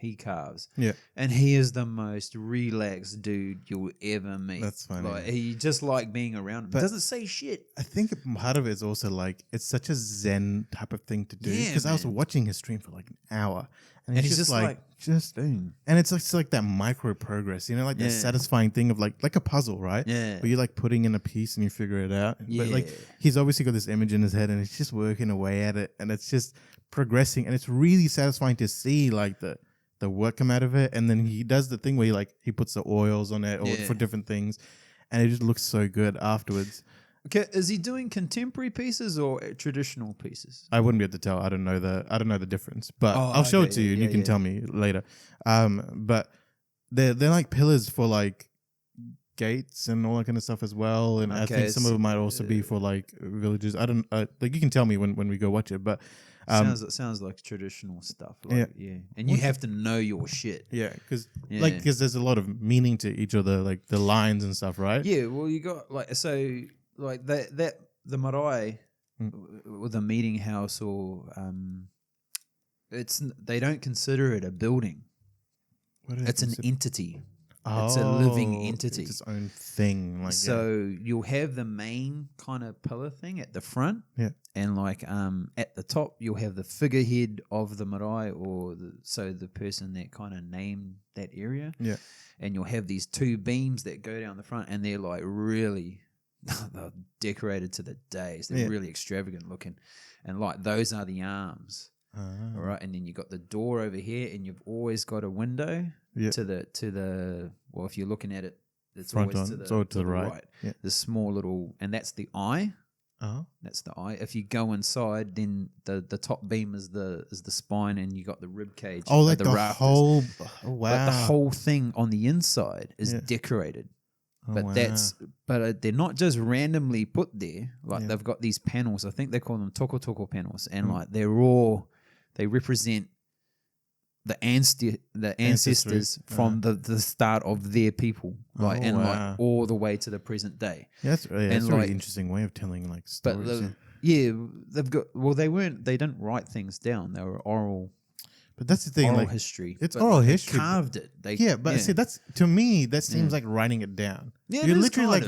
He carves. Yeah, and he is the most relaxed dude you'll ever meet.
That's funny.
Like he just like being around him. But doesn't say shit.
I think part of it is also like it's such a zen type of thing to do. Because I was watching his stream for like an hour, and he's just like boom. And it's like that micro progress, you know, like that satisfying thing of like a puzzle, right? Yeah. Where you're like putting in a piece and you figure it out. Yeah. But like he's obviously got this image in his head, and he's just working away at it, and it's just progressing, and it's really satisfying to see like the the work come out of it, and then he does the thing where he puts the oils on it or for different things, and it just looks so good afterwards.
Okay, is he doing contemporary pieces or traditional pieces?
I wouldn't be able to tell. I don't know the difference, but
Oh,
I'll show it
okay,
to you, and you can tell me later. But they're like pillars for like gates and all that kind of stuff as well, and I think some of it might also be for like villages. I don't like, you can tell me when we go watch it, but
sounds like traditional stuff. Like, and you have to know your shit.
Yeah, because there's a lot of meaning to each of the lines and stuff, right?
Yeah, well, you got that the marae or the meeting house or they don't consider it a building. It's an entity. It's a living entity.
It's its own thing.
You'll have the main kind of pillar thing at the front.
Yeah.
And at the top you'll have the figurehead of the marae or the person that kind of named that area.
Yeah.
And you'll have these two beams that go down the front, and they're like really they're decorated to the days. They're really extravagant looking. And like those are the arms. All right, and then you got the door over here, and you've always got a window to the well, if you're looking at it, it's
front
always
on,
to the right.
Yeah.
The small little, and that's the eye.
Oh,
that's the eye. If you go inside, then the top beam is the spine, and you got the rib cage.
Oh, like the
rafters.
whole. Oh, wow.
But the whole thing on the inside is decorated. But but they're not just randomly put there. Like they've got these panels. I think they call them toko panels, and like they represent the ancestors from the start of their people, like like all the way to the present day.
Yeah, that's a really interesting way of telling like stories.
But they've got they didn't write things down. They were oral.
But that's the thing,
oral history.
It's oral history.
They carved it.
See, that's to me that seems like writing it down.
Yeah,
you're literally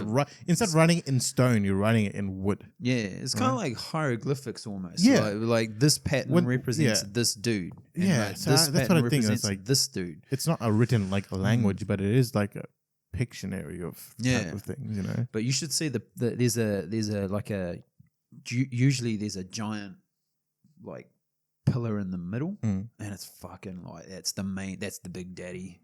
instead of writing it in stone, you're writing it in wood.
Yeah, it's kind of like hieroglyphics almost.
Yeah,
like this pattern represents this dude. And
so
this
that's
pattern
what I think.
represents
It's like
this dude.
It's not a written like language, but it is like a Pictionary of type of things, you know.
But you should see there's usually there's a giant like pillar in the middle, and it's fucking like that's the big daddy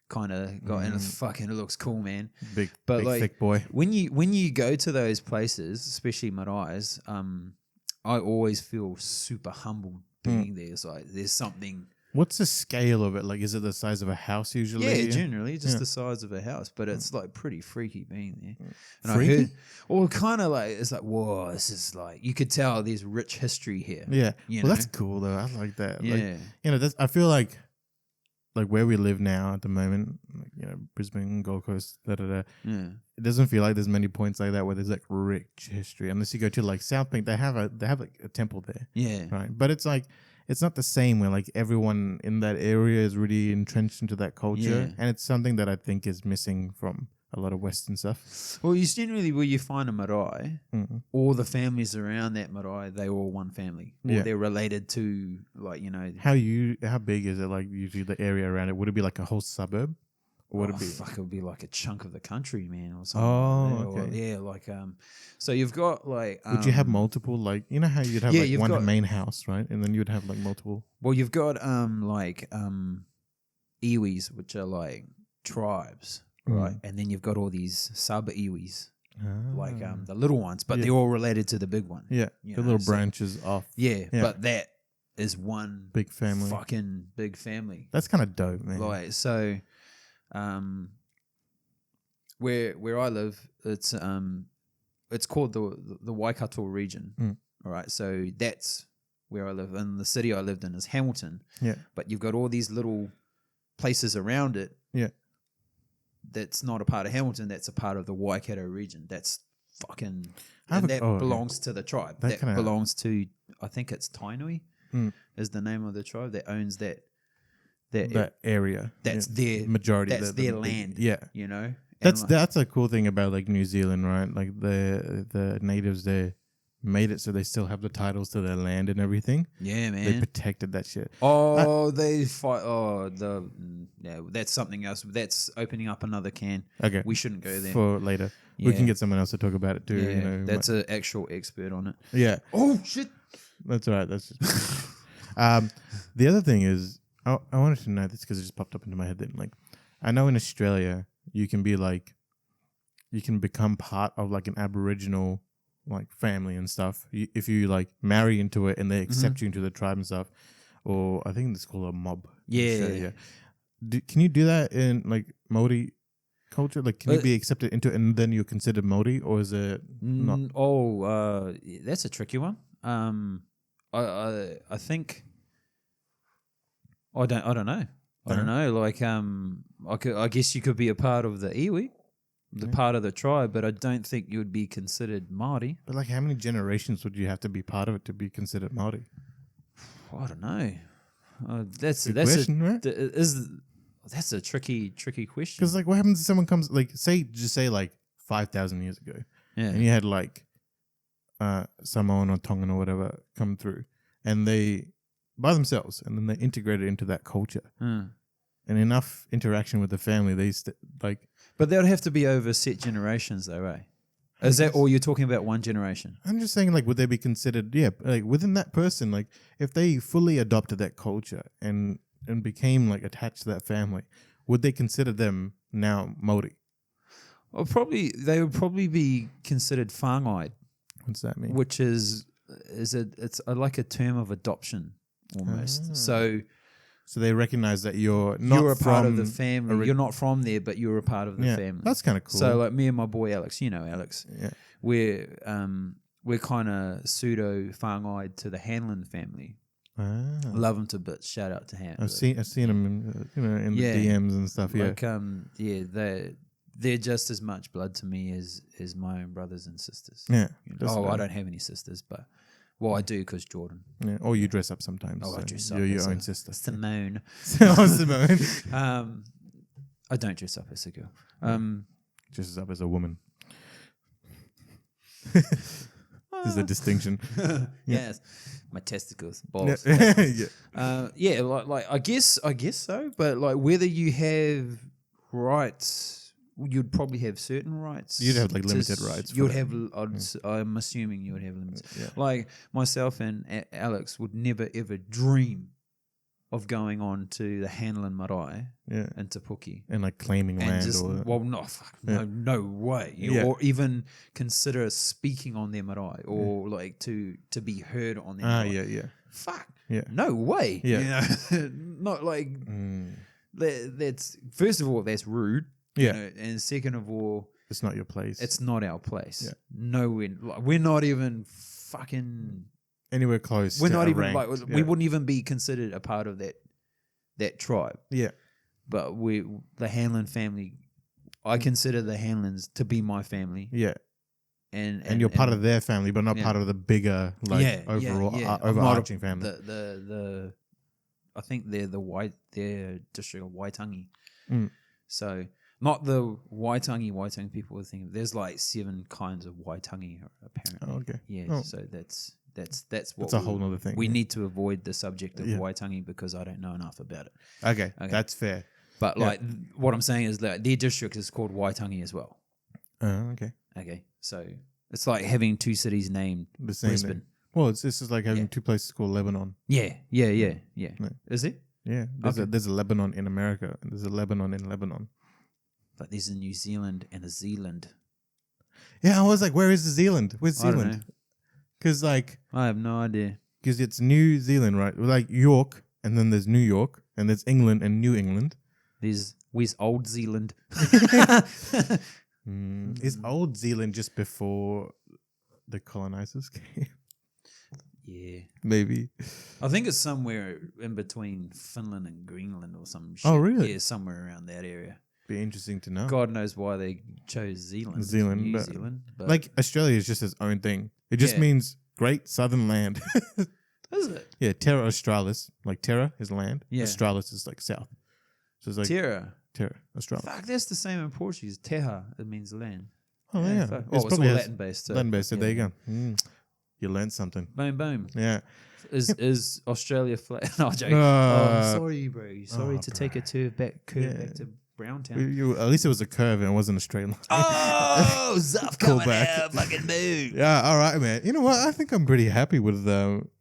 kind of guy, and it looks cool, man.
Big
like,
thick boy.
When you go to those places, especially maraes, I always feel super humbled being there. It's like there's something.
What's the scale of it? Like, is it the size of a house usually?
Yeah, generally just the size of a house, but it's like pretty freaky being there. And
freaky?
I heard, or kind of like it's like, whoa, this is like you could tell there's rich history here.
Yeah,
well,
that's cool though. I like that.
Yeah,
like, you know, I feel like where we live now at the moment, like, you know, Brisbane, Gold Coast,
Yeah,
it doesn't feel like there's many points like that where there's like rich history. Unless you go to like South Bank, they have like a temple there.
Yeah,
right. But it's like. It's not the same where like everyone in that area is really entrenched into that culture, and it's something that I think is missing from a lot of Western stuff.
Well, you generally where you find a marae, all the families around that marae, they're all one family, or they're related to like
How big is it? Like usually the area around it, would it be like a whole suburb? Or would it be?
Fuck, it would be like a chunk of the country, man, or something.
Oh,
like
okay.
Yeah, like so you've got like.
Would you have multiple like how you'd have like one main house, right, and then you'd have like multiple.
Well, you've got iwis, which are like tribes, right, and then you've got all these sub iwis, like the little ones, but they're all related to the big one.
Yeah, the little branches off.
Yeah, but that is one
big family,
fucking big family.
That's kind of dope, man.
Like so. Where I live, it's called the Waikato region. All right, so that's where I live, and the city I lived in is Hamilton.
Yeah, but
you've got all these little places around it.
Yeah,
that's not a part of Hamilton. That's a part of the Waikato region. That's fucking belongs to the tribe. That belongs to, I think it's Tainui is the name of the tribe that owns that
area.
That's their
majority.
That's their land.
Yeah,
you know.
That's a cool thing about like New Zealand, right? Like the natives there made it so they still have the titles to their land and everything.
Yeah, man.
They protected that shit.
Oh, they fight. Oh, that's something else. That's opening up another can.
Okay,
we shouldn't go there
for later. Yeah. We can get someone else to talk about it too.
Yeah,
you know,
that's an actual expert on it.
Yeah.
Oh shit.
That's all right. That's just. The other thing is, I wanted to know this because it just popped up into my head. Then, like, I know in Australia you can be like, you can become part of like an Aboriginal like family and stuff if you like marry into it and they accept you into the tribe and stuff. Or I think it's called a mob.
Yeah.
Can you do that in like Maori culture? Like, can you be accepted into it and then you're considered Maori, or is it not?
That's a tricky one. I think I don't know. I don't know. Like, I guess you could be a part of the iwi, the part of the tribe, but I don't think you would be considered Māori.
But like, how many generations would you have to be part of it to be considered Māori?
I don't know. That's
question, right?
That's a tricky question.
Because like, what happens if someone comes like just say like 5,000 years ago, and you had like Samoan or Tongan or whatever come through, and they by themselves, and then they integrated into that culture, and enough interaction with the family, they like.
But that would have to be over set generations, though, right? Is that all you're talking about? One generation?
I'm just saying, like, would they be considered? Yeah, like within that person, like if they fully adopted that culture and became like attached to that family, would they consider them now Māori?
Well, they would probably be considered whāngai.
What's that mean?
Which it's like a term of adoption almost. So
they recognize that you're a
part of the family. You're not from there, but you're a part of the family.
That's kind of cool.
So like me and my boy Alex, you know Alex, we're kind of pseudo whāngai to the Hanlon family. Love them to bits. Shout out to Hanlon.
I've seen them in the DMs and stuff.
Like they're just as much blood to me as my own brothers and sisters.
Yeah.
I don't have any sisters, but. Well, I do because Jordan.
Yeah, or you dress up sometimes.
Oh, I dress up.
You're your own sister.
Simone.
Simone.
I don't dress up as a girl.
Dresses up as a woman. There's a distinction.
Yes, my testicles, balls.
Yeah.
Like I guess so. But like whether you have rights. You'd probably have certain rights.
You'd have like limited rights.
You'd have. I'm assuming you would have limited. Yeah. Like myself and Alex would never ever dream of going on to the Hanlon Marae and Te Puke
and like claiming
and
land.
No way. Or even consider speaking on their marae or like to be heard on their marae. Fuck.
Yeah.
No way.
Yeah.
You know? Not like that's first of all that's rude.
Yeah.
You know, and second of all,
it's not your place.
It's not our place.
Yeah.
No, we're not even fucking
anywhere close.
We're not even ranked. We wouldn't even be considered a part of that tribe.
Yeah.
But the Hanlon family. I consider the Hanlons to be my family.
Yeah.
And
you're part of their family, but not part of the bigger overarching family.
The I think they're their district of Waitangi. So not the Waitangi people would think. There's like 7 kinds of Waitangi apparently.
Oh, okay.
Yeah. So that's what
that's a whole other thing.
We need to avoid the subject of Waitangi because I don't know enough about it.
Okay. That's fair.
But like what I'm saying is that their district is called Waitangi as well.
Oh, okay.
Okay. So it's like having 2 cities named
the same
Brisbane.
Name. Well, it's just like having 2 places called Lebanon.
Yeah. Is it?
Yeah. There's a Lebanon in America and there's a Lebanon in Lebanon.
But there's a New Zealand and a Zealand.
Yeah, I was like, where is the Zealand? Where's Zealand? Because like...
I have no idea.
Because it's New Zealand, right? Like York, and then there's New York, and there's England and New England.
Where's Old Zealand?
Is Old Zealand just before the colonizers came?
Yeah.
Maybe.
I think it's somewhere in between Finland and Greenland or some shit.
Oh, really?
Yeah, somewhere around that area.
Be interesting to know.
God knows why they chose Zealand. New Zealand. But
like Australia is just its own thing. It just means Great Southern Land.
Is it?
Yeah, Terra Australis. Like Terra is land.
Yeah.
Australis is like south. So it's like
Terra
Australis.
Fuck, that's the same in Portuguese. Terra, it means land.
Oh yeah.
It's probably Latin based.
Latin based. So there you go. You learned something.
Boom, boom.
Yeah.
Is Australia flat? No, I'm joking. I'm sorry, bro. Sorry to take a curve back to Browntown.
At least it was a curve and it wasn't a straight line.
Oh, Zuff coming out, fucking move.
Yeah, all right, man. You know what? I think I'm pretty happy with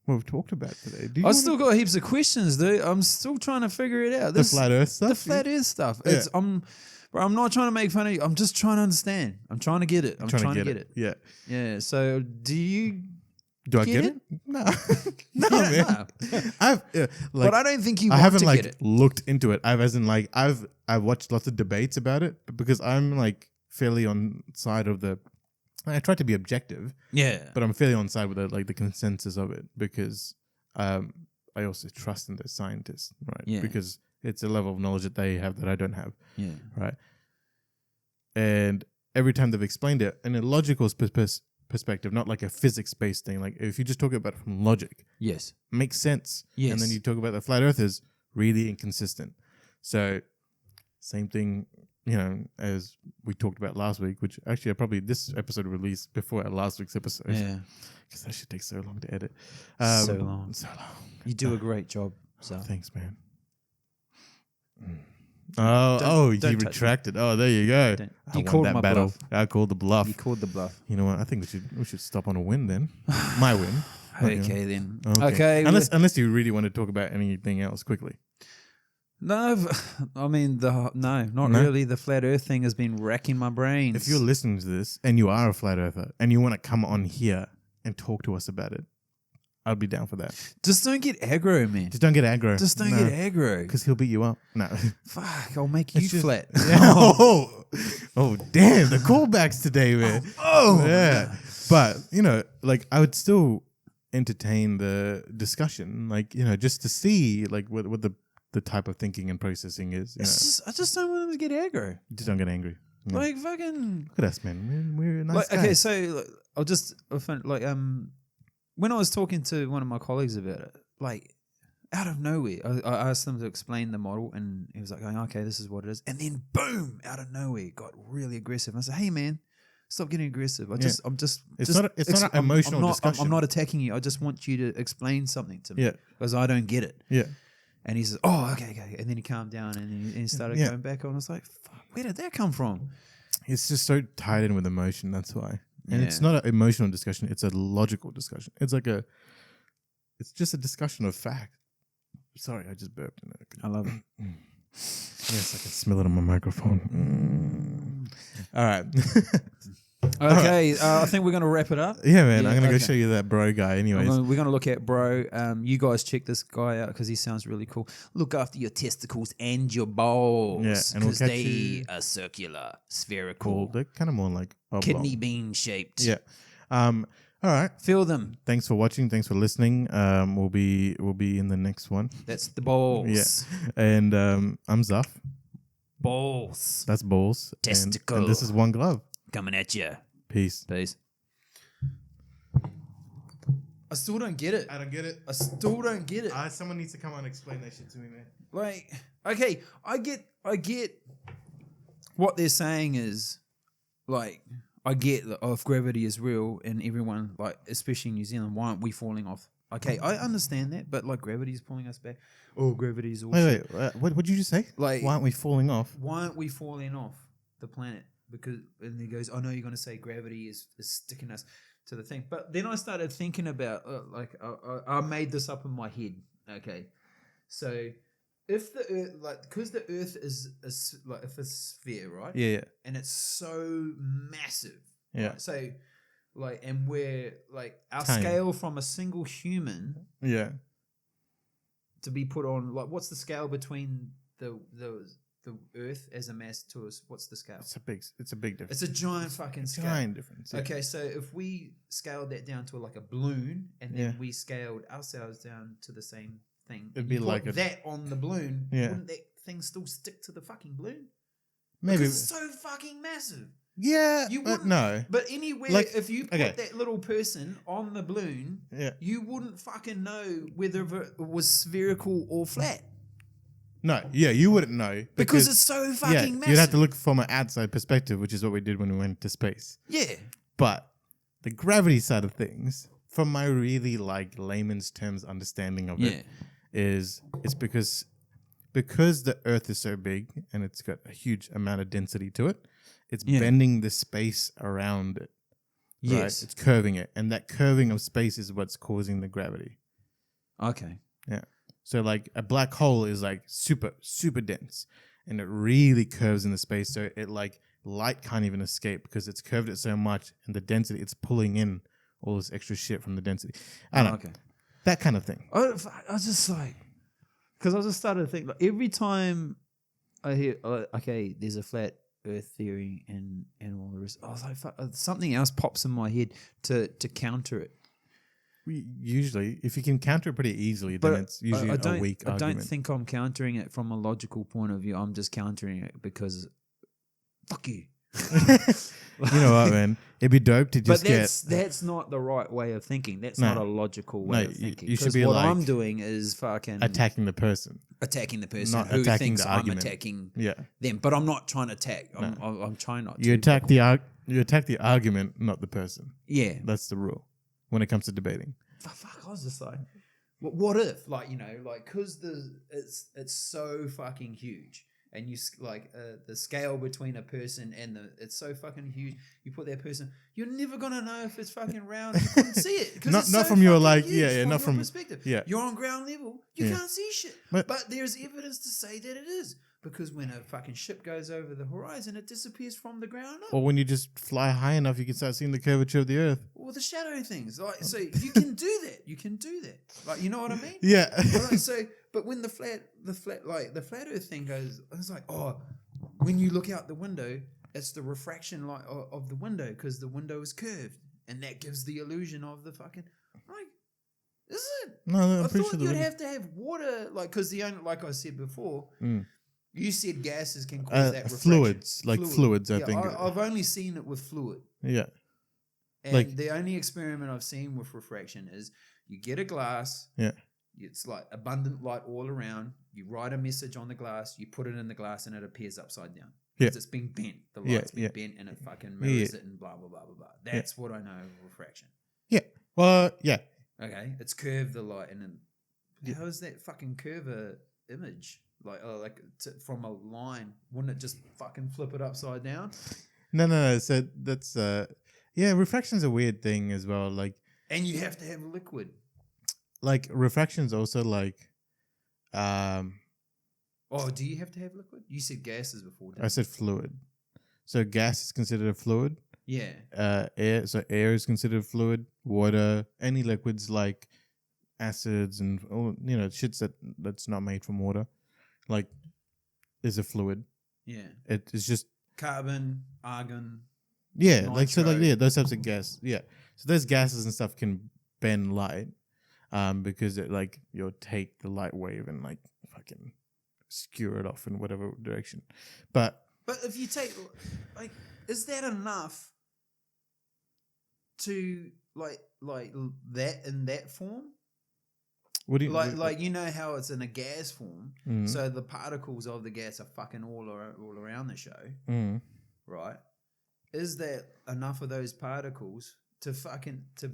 what we've talked about today. Do you
I
wanna-
still got heaps of questions, dude. I'm still trying to figure it out.
the flat Earth stuff.
The flat Earth stuff.
Yeah.
It's bro, I'm not trying to make fun of you. I'm just trying to understand. I'm trying to get it. I'm trying to get it.
Yeah.
Yeah. So do you?
Do I
Get
get
it?
it? No, no,
Yeah,
man.
no.
I've like
But I don't think you
I
want
haven't
to
like
get it.
looked into it. I've watched lots of debates about it because I'm like fairly on side of the. I try to be objective,
Yeah.
but I'm fairly on side with the consensus of it because I also trust in the scientists, right?
Yeah.
Because it's a level of knowledge that they have that I don't have,
Yeah.
right? And every time they've explained it in a logical perspective, not like a physics-based thing. Like if you just talk about it from logic,
Yes.
makes sense.
Yes.
And then you talk about the flat earthers, really inconsistent. So same thing, as we talked about last week, which actually probably this episode released before our last week's episode.
Yeah.
Because that should take so long to edit.
So long.
So long.
You do a great job. So
Thanks, man. Oh,
don't
you
touch
retracted. Oh, there you go.
Don't-
I
you
won
called
that
my
battle.
bluff.
I called the bluff.
you called the bluff.
You know what? I think we should stop on a win then. My win.
Okay then.
Okay.
Okay.
Unless you really want to talk about anything else quickly.
No, I mean not
No?
really. The flat Earth thing has been racking my brains.
If you're listening to this and you are a flat earther and you want to come on here and talk to us about it, I'd be down for that.
just don't get aggro, man.
Just don't get aggro.
Just don't get aggro.
because he'll beat you up. No.
Fuck, I'll make you
It's just-
flat.
Oh, damn. The callbacks today, man.
Oh,
Yeah. But, I would still entertain the discussion, just to see, what the type of thinking and processing is.
I just don't want him to get aggro.
Just don't get angry. No.
Like fucking.
Look at us, man. We're a nice
Like,
guys.
okay, so when I was talking to one of my colleagues about it, like out of nowhere, I asked them to explain the model, and he was like, going, "Okay, this is what it is," and then boom, out of nowhere, got really aggressive. And I said, "Hey, man, stop getting aggressive.
It's
just
not an emotional discussion.
I'm not attacking you. I just want you to explain something to me
Yeah.
because I don't get it."
Yeah.
And he says, "Oh, okay," and then he calmed down and he started
Yeah.
going back on. I was like, "Fuck, where did that come from?"
It's just so tied in with emotion. That's why. And
Yeah.
it's not an emotional discussion. It's a logical discussion. It's just a discussion of fact. Sorry, I just burped.
I love it.
Yes, I can smell it on my microphone. All right.
Okay, I think we're going to wrap it up.
Yeah, man.
Yeah,
I'm going to go
okay.
show you that bro guy anyways.
We're going to look at bro. You guys check this guy out because he sounds really cool. Look after your testicles and your balls
Yeah, and we'll
because
catch
they
you-
are circular,
Cool.
spherical,
They're kind of more like oblong.
kidney bean shaped.
Yeah. All right.
Feel them.
Thanks for watching. Thanks for listening. We'll be in the next one.
That's the balls.
Yeah. And I'm Zuff.
Balls
That's balls.
Testicle.
And this is One Glove.
coming at you.
Peace.
Peace. I still don't get it.
I don't get it.
I still don't get it.
Someone needs to come on and explain that shit to me, man.
Like, okay, I get what they're saying is, like, I get that if gravity is real and everyone, like, especially in New Zealand, why aren't we falling off? Okay, I understand that, but like gravity's pulling us back. Oh, gravity's all shit.
Wait. What did you just say?
Like-
why aren't we falling off?
Why aren't we falling off the planet? Because, and he goes, I know you're going to say gravity is sticking us to the thing. But then I started thinking about, I made this up in my head. Okay. So if the Earth, like, because the Earth is like, if it's a sphere, right?
Yeah.
And it's so massive.
Yeah.
Right? So, like, and we're, like, our
Tiny.
scale from a single human
Yeah.
to be put on, like, what's the scale between the Earth as a mass to us? What's the scale?
It's a big difference.
It's a giant fucking scale.
Giant difference. Yeah.
Okay, so if we scaled that down to like a balloon, and then
Yeah.
we scaled ourselves down to the same thing,
It'd
and
be
you put
like
that on the balloon.
Yeah.
Wouldn't that thing still stick to the fucking balloon?
Maybe.
Because it's so fucking massive.
Yeah.
You
but
wouldn't.
no.
But anywhere,
Like,
if you put
okay.
that little person on the balloon,
Yeah.
you wouldn't fucking know whether it was spherical or flat
No. Yeah. You wouldn't know
because it's so fucking
yeah.
massive.
You'd have to look from an outside perspective, which is what we did when we went to space.
Yeah.
But the gravity side of things, from my really like layman's terms understanding of
Yeah.
it, is it's because the Earth is so big and it's got a huge amount of density to it. It's
Yeah.
bending the space around it. Right?
Yes.
It's curving it, and that curving of space is what's causing the gravity.
Okay.
Yeah. So like a black hole is like super, super dense and it really curves in the space. So it like light can't even escape because it's curved it so much and the density, it's pulling in all this extra shit from the density. I don't know.
Okay.
That kind of thing.
I was just like, because I just started to think, like, every time I hear, okay, there's a flat Earth theory and all the rest, I was like, fuck, something else pops in my head to counter it.
Usually, if you can counter it pretty easily, then it's usually a weak
I
argument.
don't think I'm countering it from a logical point of view. I'm just countering it because, fuck you.
You know what, man? It'd be dope to just
that's not the right way of thinking. That's
No.
not a logical way of thinking.
you should
'Cause
be
what
like
I'm doing is fucking
attacking the person.
attacking the person
Not
who
attacking
thinks
the
I'm
argument.
attacking
Yeah.
them. But I'm not trying to attack. I'm trying not to.
You attack the argument, not the person.
Yeah.
That's the rule when it comes to debating.
Fuck, I was just like, what if, like, you know, like, because it's so fucking huge, and you like the scale between a person and it's so fucking huge. You put that person, you're never gonna know if it's fucking round. You couldn't see it. 'Cause it's
Not
so
from your
fucking
like
huge
not
your
from
perspective.
yeah.
You're on ground level. You
Yeah.
can't see shit.
But
there's evidence to say that it is. Because when a fucking ship goes over the horizon, it disappears from the ground up.
or when you just fly high enough, you can start seeing the curvature of the Earth.
Or the shadow things. Like, so you can do that. You can do that. Like, you know what I mean?
Yeah.
Right, so, but when the flat Earth thing goes, it's like, oh, when you look out the window, it's the refraction light of the window because the window is curved, and that gives the illusion of the fucking. Like, is it?
No, I'm
I
pretty
thought
sure
you'd have to have water, like, because the only, like I said before, you said gases can cause that refraction.
Fluids, I
Yeah,
think.
I've only seen it with fluid.
Yeah.
And the only experiment I've seen with refraction is you get a glass.
Yeah.
It's like abundant light all around. You write a message on the glass. You put it in the glass, and it appears upside down.
Yeah.
Because it's been bent. The light's been bent, and it fucking mirrors it, and blah blah blah blah blah. That's what I know of refraction.
Yeah. Well, yeah.
Okay, it's curved the light, and then how is that fucking curve a image? Like from a line, wouldn't it just fucking flip it upside down?
No. So that's refraction's a weird thing as well. Like,
and you have to have liquid.
Like refraction's also like,
Oh, do you have to have liquid? You said gases before. Didn't
I said fluid. So gas is considered a fluid.
Yeah.
Air. So air is considered a fluid. Water, any liquids like acids and all, shits that's not made from water, like, is a fluid.
Yeah.
It's just
carbon, argon.
Yeah,
nitro.
like so, like those types of gas. Yeah, so those gases and stuff can bend light, because it like you'll take the light wave and like fucking skewer it off in whatever direction. But
if you take, like, is that enough to like that in that form?
what do you
like you know how it's in a gas form,
Mm.
so the particles of the gas are fucking all around the show,
Mm.
right? Is that enough of those particles to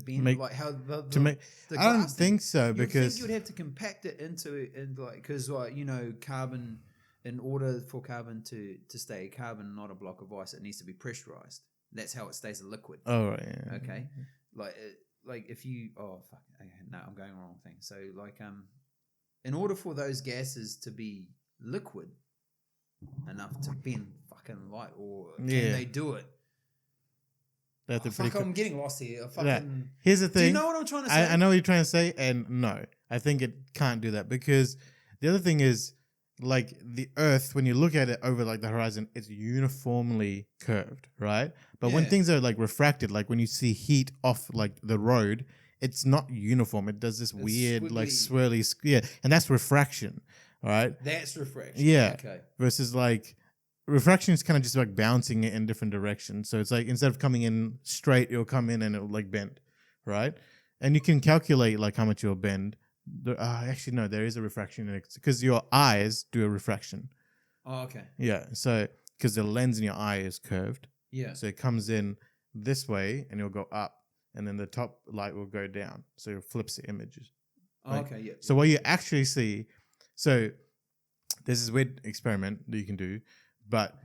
bend
Make-
like how the
I don't
glass
think so
You'd
because
think you'd have to compact it into like because like carbon, in order for carbon to stay carbon, not a block of ice, it needs to be pressurized. That's how it stays a liquid.
oh right, yeah.
Okay, like if you I'm going wrong thing. So like in order for those gases to be liquid enough to bend fucking light, or can they do it? I'm getting lost here.
Here's the thing.
Do you know what I'm trying to say?
I know what you're trying to say, and no, I think it can't do that because the other thing is, like, the Earth, when you look at it over like the horizon, it's uniformly curved, right? But when things are like refracted, like when you see heat off like the road, it's not uniform. It does this weird
squiggly.
like swirly, and that's refraction, all right?
That's refraction.
Yeah.
Okay.
Versus like refraction is kind of just like bouncing it in different directions. So it's like instead of coming in straight, it'll come in and it'll like bend, right? And you can calculate like how much you'll bend. Actually, no, there is a refraction because your eyes do a refraction.
Oh, okay.
Yeah. So because the lens in your eye is curved.
Yeah.
So it comes in this way and it'll go up, and then the top light will go down. So it flips the images.
Oh, okay. Yeah.
So what you actually see, so there's this weird experiment that you can do, but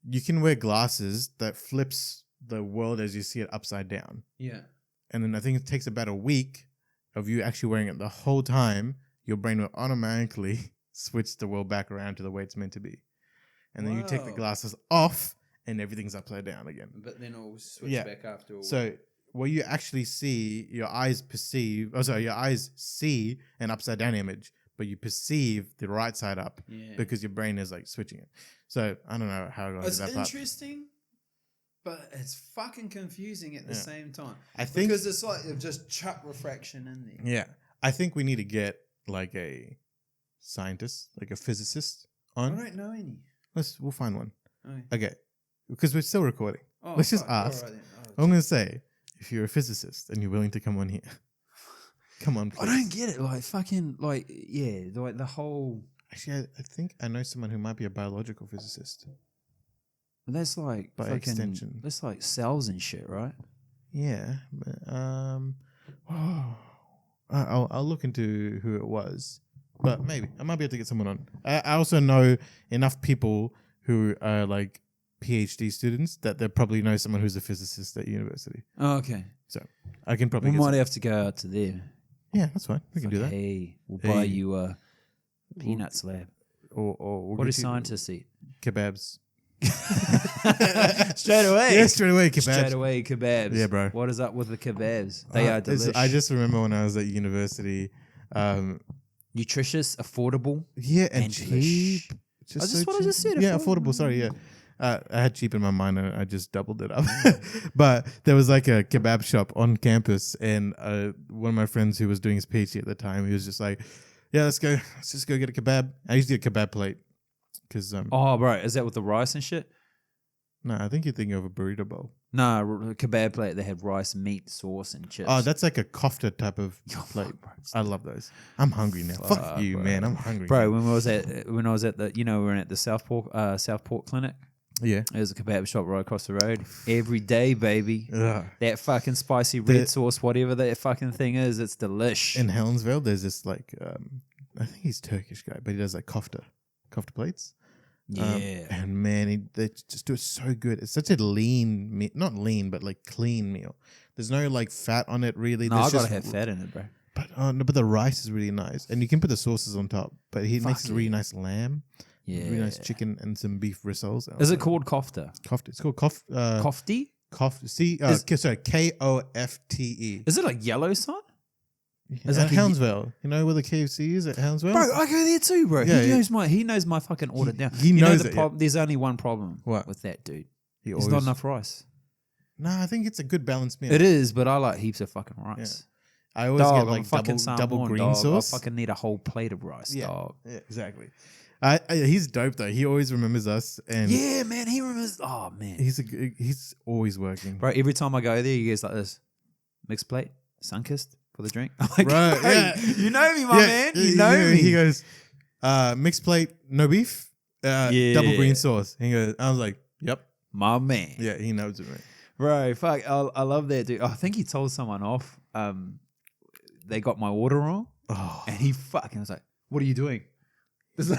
you can wear glasses that flips the world as you see it upside down.
Yeah.
And then I think it takes about a week of you actually wearing it the whole time, your brain will automatically switch the world back around to the way it's meant to be. And then you take the
Wow.
glasses off and everything's upside down again.
But then it'll switch
Yeah.
back after all.
So what you actually see, your eyes see an upside down image, but you perceive the right side up
yeah.
because your brain is like switching it. So I don't know how I got into
It's
that part.
interesting, but it's fucking confusing at the same time.
I think
Because it's like you've just chuck refraction in there.
yeah, I think we need to get like a scientist, like a physicist
I
on.
don't know any.
We'll find one.
Oh,
Okay, because we're still recording.
oh,
Let's just
fuck. All
ask.
right then.
I'm gonna say, if you're a physicist and you're willing to come on here, come on, please.
I don't get it. Like fucking like yeah, like the whole.
Actually, I think I know someone who might be a biological physicist.
That's like
By
fucking.
extension.
That's like cells and shit, right?
Yeah, but, I'll look into who it was, but maybe I might be able to get someone on. I also know enough people who are like PhD students that they probably know someone who's a physicist at university.
Oh, okay.
So I can probably
We
get
might have to go out to there.
yeah, that's fine. We can do that.
Hey, we'll
Hey.
buy you a peanuts lab.
Or we'll
What do
get you
scientists eat?
kebabs.
Straight away.
Yeah, straight away kebabs.
Straight away kebabs.
Yeah, bro.
What is up with the kebabs? They are delicious.
I just remember when I was at university.
Nutritious, affordable.
Yeah, and
And
cheap.
delish.
Just
That's just
so
what I
cheap.
just said,
Yeah,
affordable.
affordable. Sorry, yeah. I had cheap in my mind and I just doubled it up. But there was like a kebab shop on campus, and one of my friends who was doing his PhD at the time, he was just like, "Yeah, let's just go get a kebab." I used to get a kebab plate because
Oh, bro, is that with the rice and shit?
no, I think you're thinking of a burrito bowl.
No, kebab plate. They had rice, meat, sauce, and chips.
Oh, that's like a kofta type of
Oh,
plate.
fuck, bro.
I love those. I'm hungry now. Fuck
Fuck,
you,
bro.
man. I'm hungry,
Bro,
now.
when I was at the, we were at the Southport Clinic.
Yeah.
There's a kebab shop right across the road. Every day, baby.
Ugh.
That fucking spicy red
The-
sauce, whatever that fucking thing is, it's delish.
In Helensville, there's this like I think he's Turkish guy, but he does like kofta plates.
yeah.
And man, they just do it so good. It's such a lean meal, not lean, but like clean meal. There's no like fat on it really.
No,
There's
I gotta
just-
have fat in it, bro.
But no, but the rice is really nice, and you can put the sauces on top. But he makes
Fuck
a really
yeah.
nice lamb,
Yeah.
really nice chicken, and some beef rissoles.
Is it called kofta?
kofta? It's called
Kofti?
sorry, KOFTE.
Is it like yellow sign?
Is
it
at
like a-
Helensville? You know where the KFC is at Helensville?
Bro, I go there too, bro.
Yeah, yeah.
He knows my fucking order down.
he
You know
knows
the
it, yeah.
There's only one problem
What?
with that dude.
He
There's not enough rice.
No, I think it's a good balanced meal.
It is, but I like heaps of fucking rice.
I always
Dog,
get
I'm
like
fucking
double
Samoan,
green
dog.
sauce.
I fucking need a whole plate of rice,
Yeah.
dog.
Yeah, exactly. He's dope though. He always remembers us, and
Yeah, man, he remembers. Oh, man.
he's always working.
Bro, every time I go there, he goes like this. Mixed plate, sun-kissed for the drink. I'm like,
Right,
hey,
yeah.
you know me, my man. You know
yeah,
me.
He goes, mixed plate, no beef,
Yeah.
double green sauce. He goes, I was like, yep,
My man.
yeah, he knows it, right?
Bro, fuck, I love that dude. I think he told someone off. They got my order wrong,
Oh,
and he fucking was like, "What are you doing?" This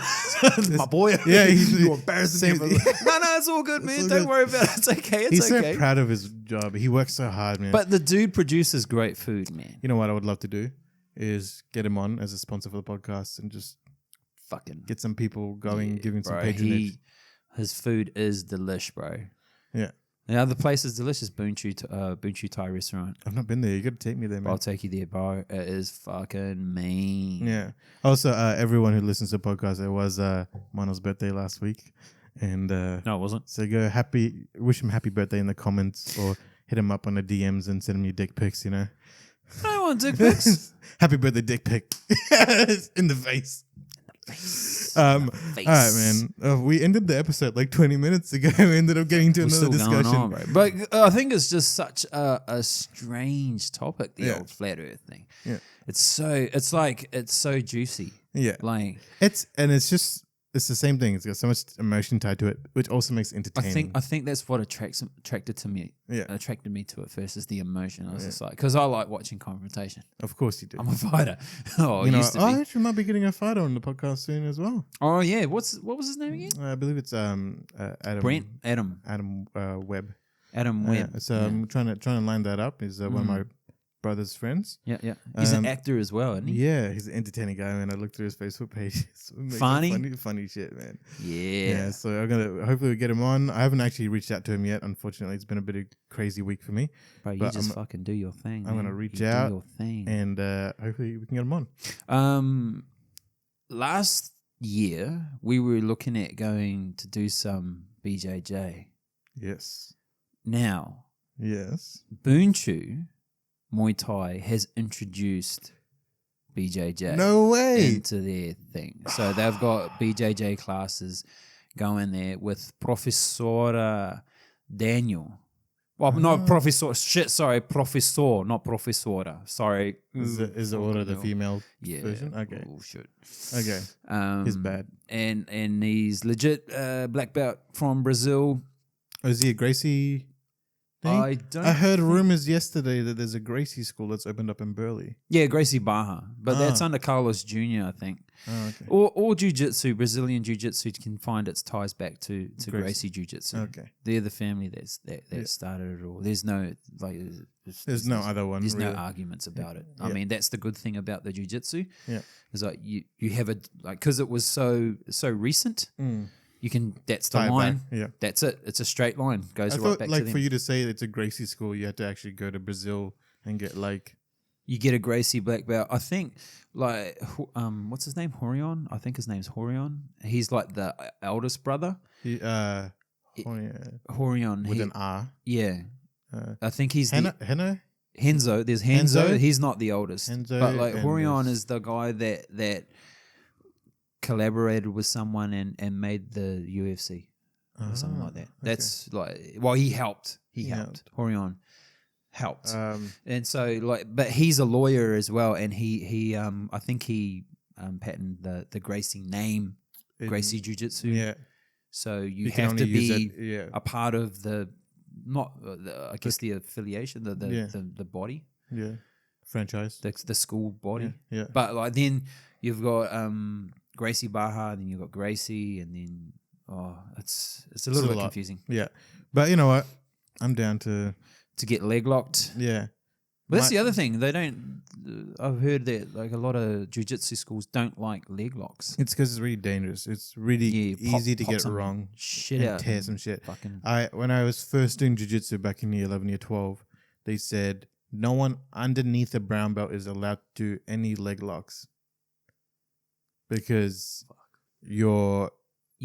is my boy.
Yeah, he's
you embarrassing
same-
me. No, it's all good, man.
all
Don't
good.
worry about it. It's okay. It's
he's
okay.
so proud of his job. He works so hard, man.
But the dude produces great food, man.
you know what I would love to do is get him on as a sponsor for the podcast and just
Fucking
get some people going,
yeah,
giving some
bro,
patronage.
His food is delish, bro.
Yeah,
The other place is delicious. Bunchu Thai restaurant.
I've not been there. You got to take me there, man.
I'll take you there, bro. It is fucking mean.
Yeah. Also, everyone who listens to the podcast, it was Mano's birthday last week, and
No, it wasn't.
so wish him happy birthday in the comments, or hit him up on the DMs and send him your dick pics. You know,
I don't want dick pics.
happy birthday, dick pic in the face.
Face.
All right, man. We ended the episode like 20 minutes ago. We ended up getting to
We're
another
still going
discussion.
on, bro. But I think it's just such a strange topic, the
Yeah.
old flat Earth thing.
Yeah.
It's so juicy.
Yeah,
Like
it's the same thing. It's got so much emotion tied to it, which also makes it entertaining.
I think that's what attracted me to it first is the emotion. I was just like, because I like watching confrontation.
Of course you do.
I'm a fighter. Oh, I
you know,
used to be.
I actually might be getting a fighter on the podcast soon as well.
Oh yeah, what was his name again?
I believe it's Adam.
Adam
Adam Webb.
Webb.
So I'm trying to line that up. He's one of my brother's friends.
Yeah. He's an
Um,
actor as well, isn't he?
Yeah, he's an entertaining guy, man. I looked through his Facebook page. He makes
Funny?
funny shit, man.
Yeah.
So I'm gonna hopefully get him on. I haven't actually reached out to him yet. Unfortunately, it's been a bit of crazy week for me.
Bro, you
but
just fucking do your thing.
I'm
man.
gonna reach
You
out
do your thing.
and hopefully we can get him on.
Last year we were looking at going to do some BJJ.
Yes.
Now,
Yes.
Boonchu Muay Thai has introduced BJJ
No way.
into their thing. So they've got BJJ classes going there with Professor Daniel. Well, not Professor. Shit, sorry, Professor, not Professora. Sorry.
Is the order the female
Yeah.
version? Okay.
Oh, shit.
Okay. He's bad.
And he's legit black belt from Brazil.
Oh, is he a Gracie thing? I heard rumors yesterday that there's a Gracie school that's opened up in Burleigh.
Yeah, Gracie Baja. But that's under Carlos Jr., I think.
Oh, okay.
Or jiu-jitsu, Brazilian jiu-jitsu can find its ties back to Gracie jiu-jitsu.
Okay.
They're the family that started it all. There's no
There's no other one.
There's
really.
no arguments about it.
Yeah.
I mean, that's the good thing about the jiu-jitsu.
Yeah.
It's like you have a because it was so recent. You can that's the
Tie it
line.
back, yeah.
That's it. It's a straight line. Goes
I
right
thought,
back
like,
to them.
for you to say it's a Gracie school, you had to actually go to Brazil and get like.
You get a Gracie black belt. I think like what's his name? Horion. I think his name's Horion. He's like the eldest brother.
Horion
Horion
with an R.
Yeah. I think he's
Henna?
Henzo. There's Henzo.
Henzo?
He's not the oldest.
Henzo
but like
and
Horion
there's-
is the guy that collaborated with someone and made the UFC or something like that. That's like he helped. He helped. Horion helped. And so but he's a lawyer as well, and he I think he patented the Gracie name, Gracie Jiu-Jitsu.
Yeah.
So you
can
have
only
to
use
be
it, yeah.
a part of the I guess the affiliation, the body,
Yeah. Franchise.
the school body.
Yeah.
But like then you've got Gracie Baja, and then you've got Gracie, and then it's a little bit
lot.
confusing
Yeah. But you know what? I'm down to.
to get leg locked.
Yeah.
But that's the other thing. They don't. I've heard that like a lot of jiu-jitsu schools don't like leg locks.
It's because it's really dangerous. It's really easy to
pop
get it
some
wrong.
Shit
and
out.
tear some shit.
Fucking.
When I was first doing jiu-jitsu back in year 11, year 12, they said no one underneath a brown belt is allowed to do any leg locks because you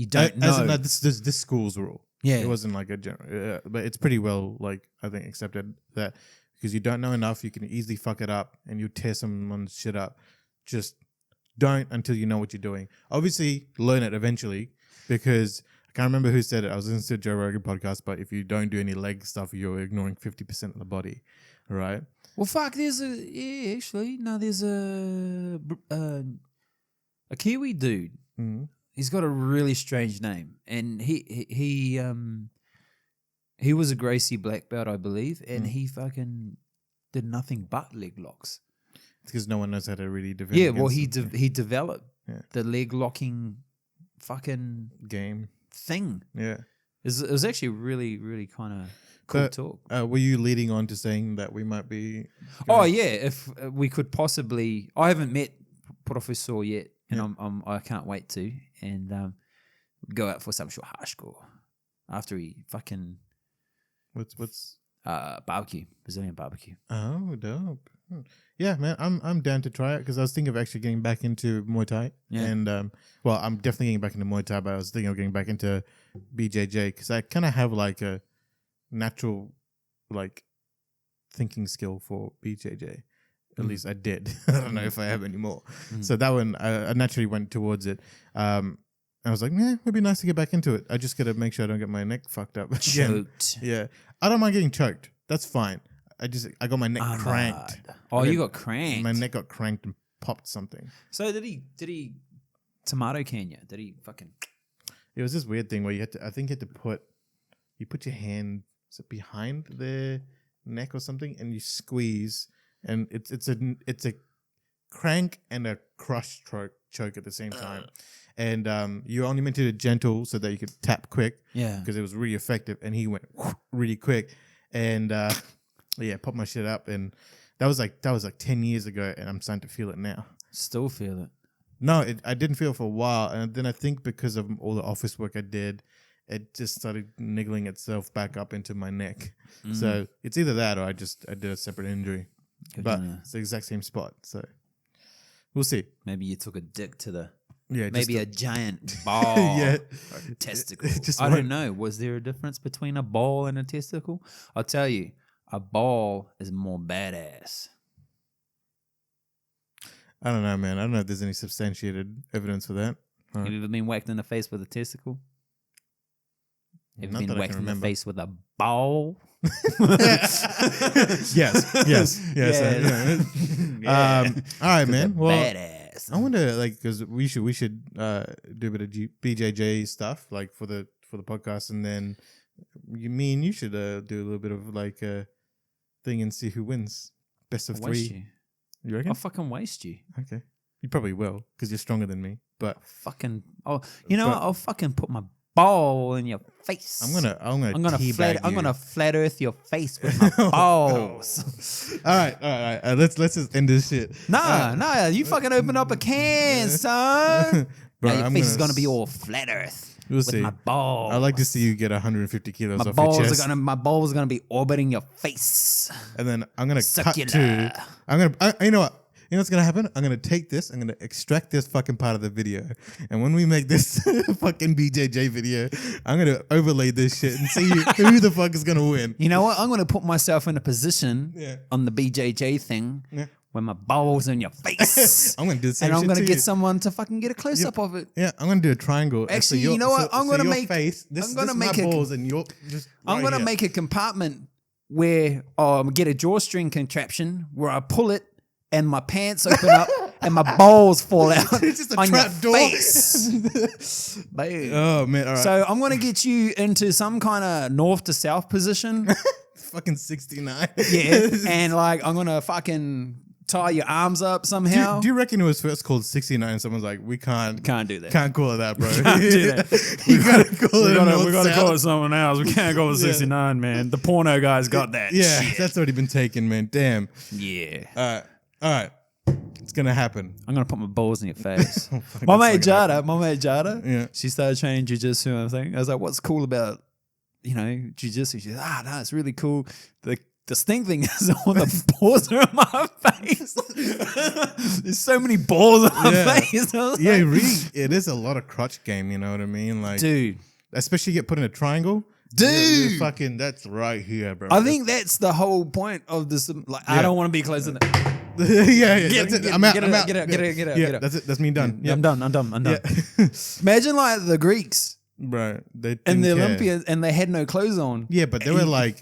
don't know.
No, this school's rule.
Yeah.
It wasn't like a general, but it's pretty well like I think accepted that because you don't know enough, you can easily fuck it up and you tear someone's shit up. Just don't until you know what you're doing. Obviously, learn it eventually because I can't remember who said it. I was listening to a Joe Rogan podcast, but if you don't do any leg stuff, you're ignoring 50% of the body, right?
Well, fuck. There's a Kiwi dude.
Mm-hmm.
He's got a really strange name, and he was a Gracie black belt, I believe, and he fucking did nothing but leg locks.
It's because no one knows how to really defend.
Yeah, well,
against
he developed
Yeah.
the leg locking fucking
game.
thing.
Yeah.
It was actually really, really kind of cool
But,
talk.
Were you leading on to saying that we might be?
Oh yeah, if we could possibly, I haven't met Professor yet, and I can't wait to, and go out for some churrasco after he fucking
What's
barbecue, Brazilian barbecue.
Oh, dope. Yeah, man, I'm down to try it because I was thinking of actually getting back into Muay Thai.
Yeah.
And well, I'm definitely getting back into Muay Thai, but I was thinking of getting back into BJJ because I kind of have like a natural like thinking skill for BJJ. At least I did. I don't know if I have anymore. So that one I naturally went towards it. I was like, yeah, it'd be nice to get back into it. I just got to make sure I don't get my neck fucked up. again.
Choked.
Yeah. I don't mind getting choked. That's fine. I got my neck cranked.
Oh, you got cranked.
My neck got cranked and popped something.
So did he tomato can you? Did he fucking?
It was this weird thing where you had to put your hand behind the neck or something and you squeeze and it's a crank and a crush choke at the same time. And you only meant to do it gentle so that you could tap quick.
Yeah.
Because it was really effective and he went really quick and popped my shit up and That was like 10 years ago, and I'm starting to feel it now.
Still feel it.
No, I didn't feel it for a while, and then I think because of all the office work I did, it just started niggling itself back up into my neck. So it's either that or I did a separate injury, but it's the exact same spot. So we'll see.
Maybe you took a dick to the.
Yeah,
Maybe a giant ball.
Yeah.
Or a testicle.
Just
I don't know. Was there a difference between a ball and a testicle? I'll tell you, a ball is more badass.
I don't know, man. I don't know if there's any substantiated evidence for that.
Have you ever been whacked in the face with a testicle? Have you been whacked in the face with a ball?
yes.
Yeah.
All right, man. Well,
Badass.
I wonder, like, because we should do a bit of BJJ stuff, like for the podcast, and then me and you should do a little bit of like a thing and see who wins. Best of
I'll
3.
waste you.
You reckon?
I'll fucking waste you.
Okay. You probably will because you're stronger than me. But
I'll fucking put my ball in your face.
I'm gonna
I'm gonna flat earth your face with my balls.
All right. Let's just end this shit.
Nah, you fucking open up a can, son.
Bro,
Now your face is gonna be all flat earth.
We'll
with
see.
my balls.
I like to see you get 150 kilos
My
off your
balls
chest.
my balls are gonna be orbiting your face.
And then I'm gonna
Circular.
you know what? You know what's gonna happen? I'm gonna take this. I'm gonna extract this fucking part of the video, and when we make this fucking BJJ video, I'm gonna overlay this shit and see who the fuck is gonna win.
You know what? I'm gonna put myself in a position on the BJJ thing where my balls in your face.
I'm gonna do the same
and I'm
shit
gonna
to
get
you.
someone to fucking get a close up of it.
Yeah, I'm gonna do a triangle. And
Actually,
so
you know what? I'm gonna
your
make
face. This is my balls, and your just.
I'm gonna make a compartment where get a drawstring contraption where I pull it and my pants open up and my balls fall out
It's just a
on
trap
your
door.
face. Boom.
Oh man! All right.
So I'm gonna get you into some kind of north to south position.
Fucking 69.
Yeah, and like I'm gonna fucking tie your arms up somehow.
Do you reckon it was first called 69 and someone's like, we can't
do that.
Can't call it that, bro.
Can't do that.
You gotta call it
We gotta call it
it.
something else. We can't call it 69, man. The porno guys got that.
Yeah,
shit.
that's already been taken, man. Damn.
Yeah.
All right. It's gonna happen.
I'm gonna put my balls in your face.
Fuck,
my
that's
mate Jada,
Yeah.
she started training jiu-jitsu and everything. I was like, what's cool about, jiu-jitsu? She's like, no, it's really cool. The distinct thing is all the balls are on my face. There's so many balls on my face. I was
Yeah,
like,
really, it is a lot of crotch game, you know what I mean? Like,
dude.
especially you get put in a triangle.
Dude.
You're fucking, that's right here, bro.
I think that's the whole point of this. Like, I don't want to be close to that.
yeah, that's it. I'm out.
Get
I'm
it
out.
out, get it out, get it out, get it out,
Yeah,
get it out.
that's it. That's me done.
Yeah, I'm done.
Yeah.
Imagine like the Greeks
Bro, they
and
didn't
the
care.
Olympians and they had no clothes on.
Yeah, but they were like,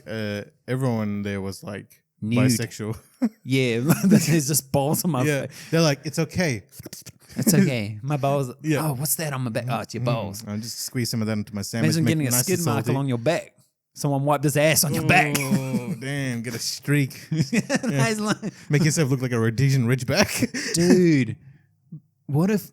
everyone there was like
Nude.
bisexual.
Yeah, there's just balls on my
Yeah,
face.
they're like, it's okay.
It's okay. My balls.
Yeah.
Oh, what's that on my back? Oh, it's your balls.
I'll just squeeze some of that into my sandwich.
Imagine
make
getting
it
a
nice
skid
and
mark
salty.
along your back. Someone wiped his ass on your back.
Oh, damn, get a streak.
Nice line.
Make yourself look like a Rhodesian Ridgeback.
Dude, what if...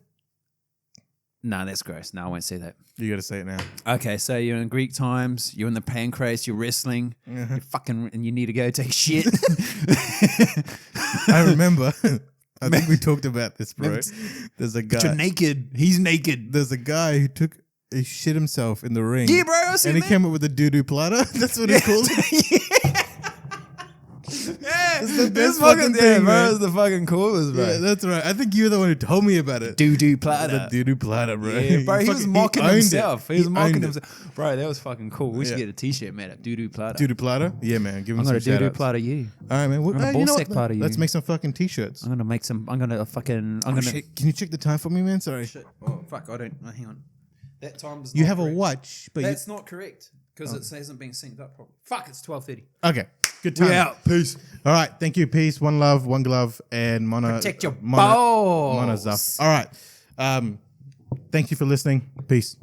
Nah, that's gross. No, I won't say that.
You got to say it now.
Okay, so you're in Greek times, you're in the pancreas, you're wrestling, you're fucking, and you need to go take shit.
I remember. I think we talked about this, bro. There's a
But you're
guy.
naked. He's naked.
There's a guy who he shit himself in the ring.
Yeah, bro, I seen
And he
that.
came up with a doo-doo platter. That's what it's called.
Yeah,
It's the best
this
fucking
yeah,
thing,
bro.
man.
It's the fucking coolest, bro.
Yeah, that's right. I think you're the one who told me about it.
Doo-doo platter.
The doo-doo platter, bro.
Yeah, bro, he was mocking
owned
himself.
it.
He was mocking
owned it.
himself. Bro, that was fucking cool. We should
Yeah.
get a t-shirt made up. Doo-doo platter.
Doo-doo platter? Yeah, man. Give him
I'm
some
gonna doo-doo
shout-outs.
platter you.
All right, man. Well,
gonna
you
ball
know
sack
what?
platter you.
Let's make some fucking t-shirts.
I'm gonna make some. I'm gonna fucking. I'm
Oh,
gonna.
shit. Can you check the time for me, man? Sorry.
Shit. Oh fuck! I don't. Hang on. That time's.
You
not
have
correct.
a watch, but
That's not correct because it hasn't been synced up properly. Fuck! It's 12:30.
okay. Good time.
We out. Peace.
All right. Thank you. Peace. One love, one glove, and
Protect your balls.
Mono Zuff. All right. Thank you for listening. Peace.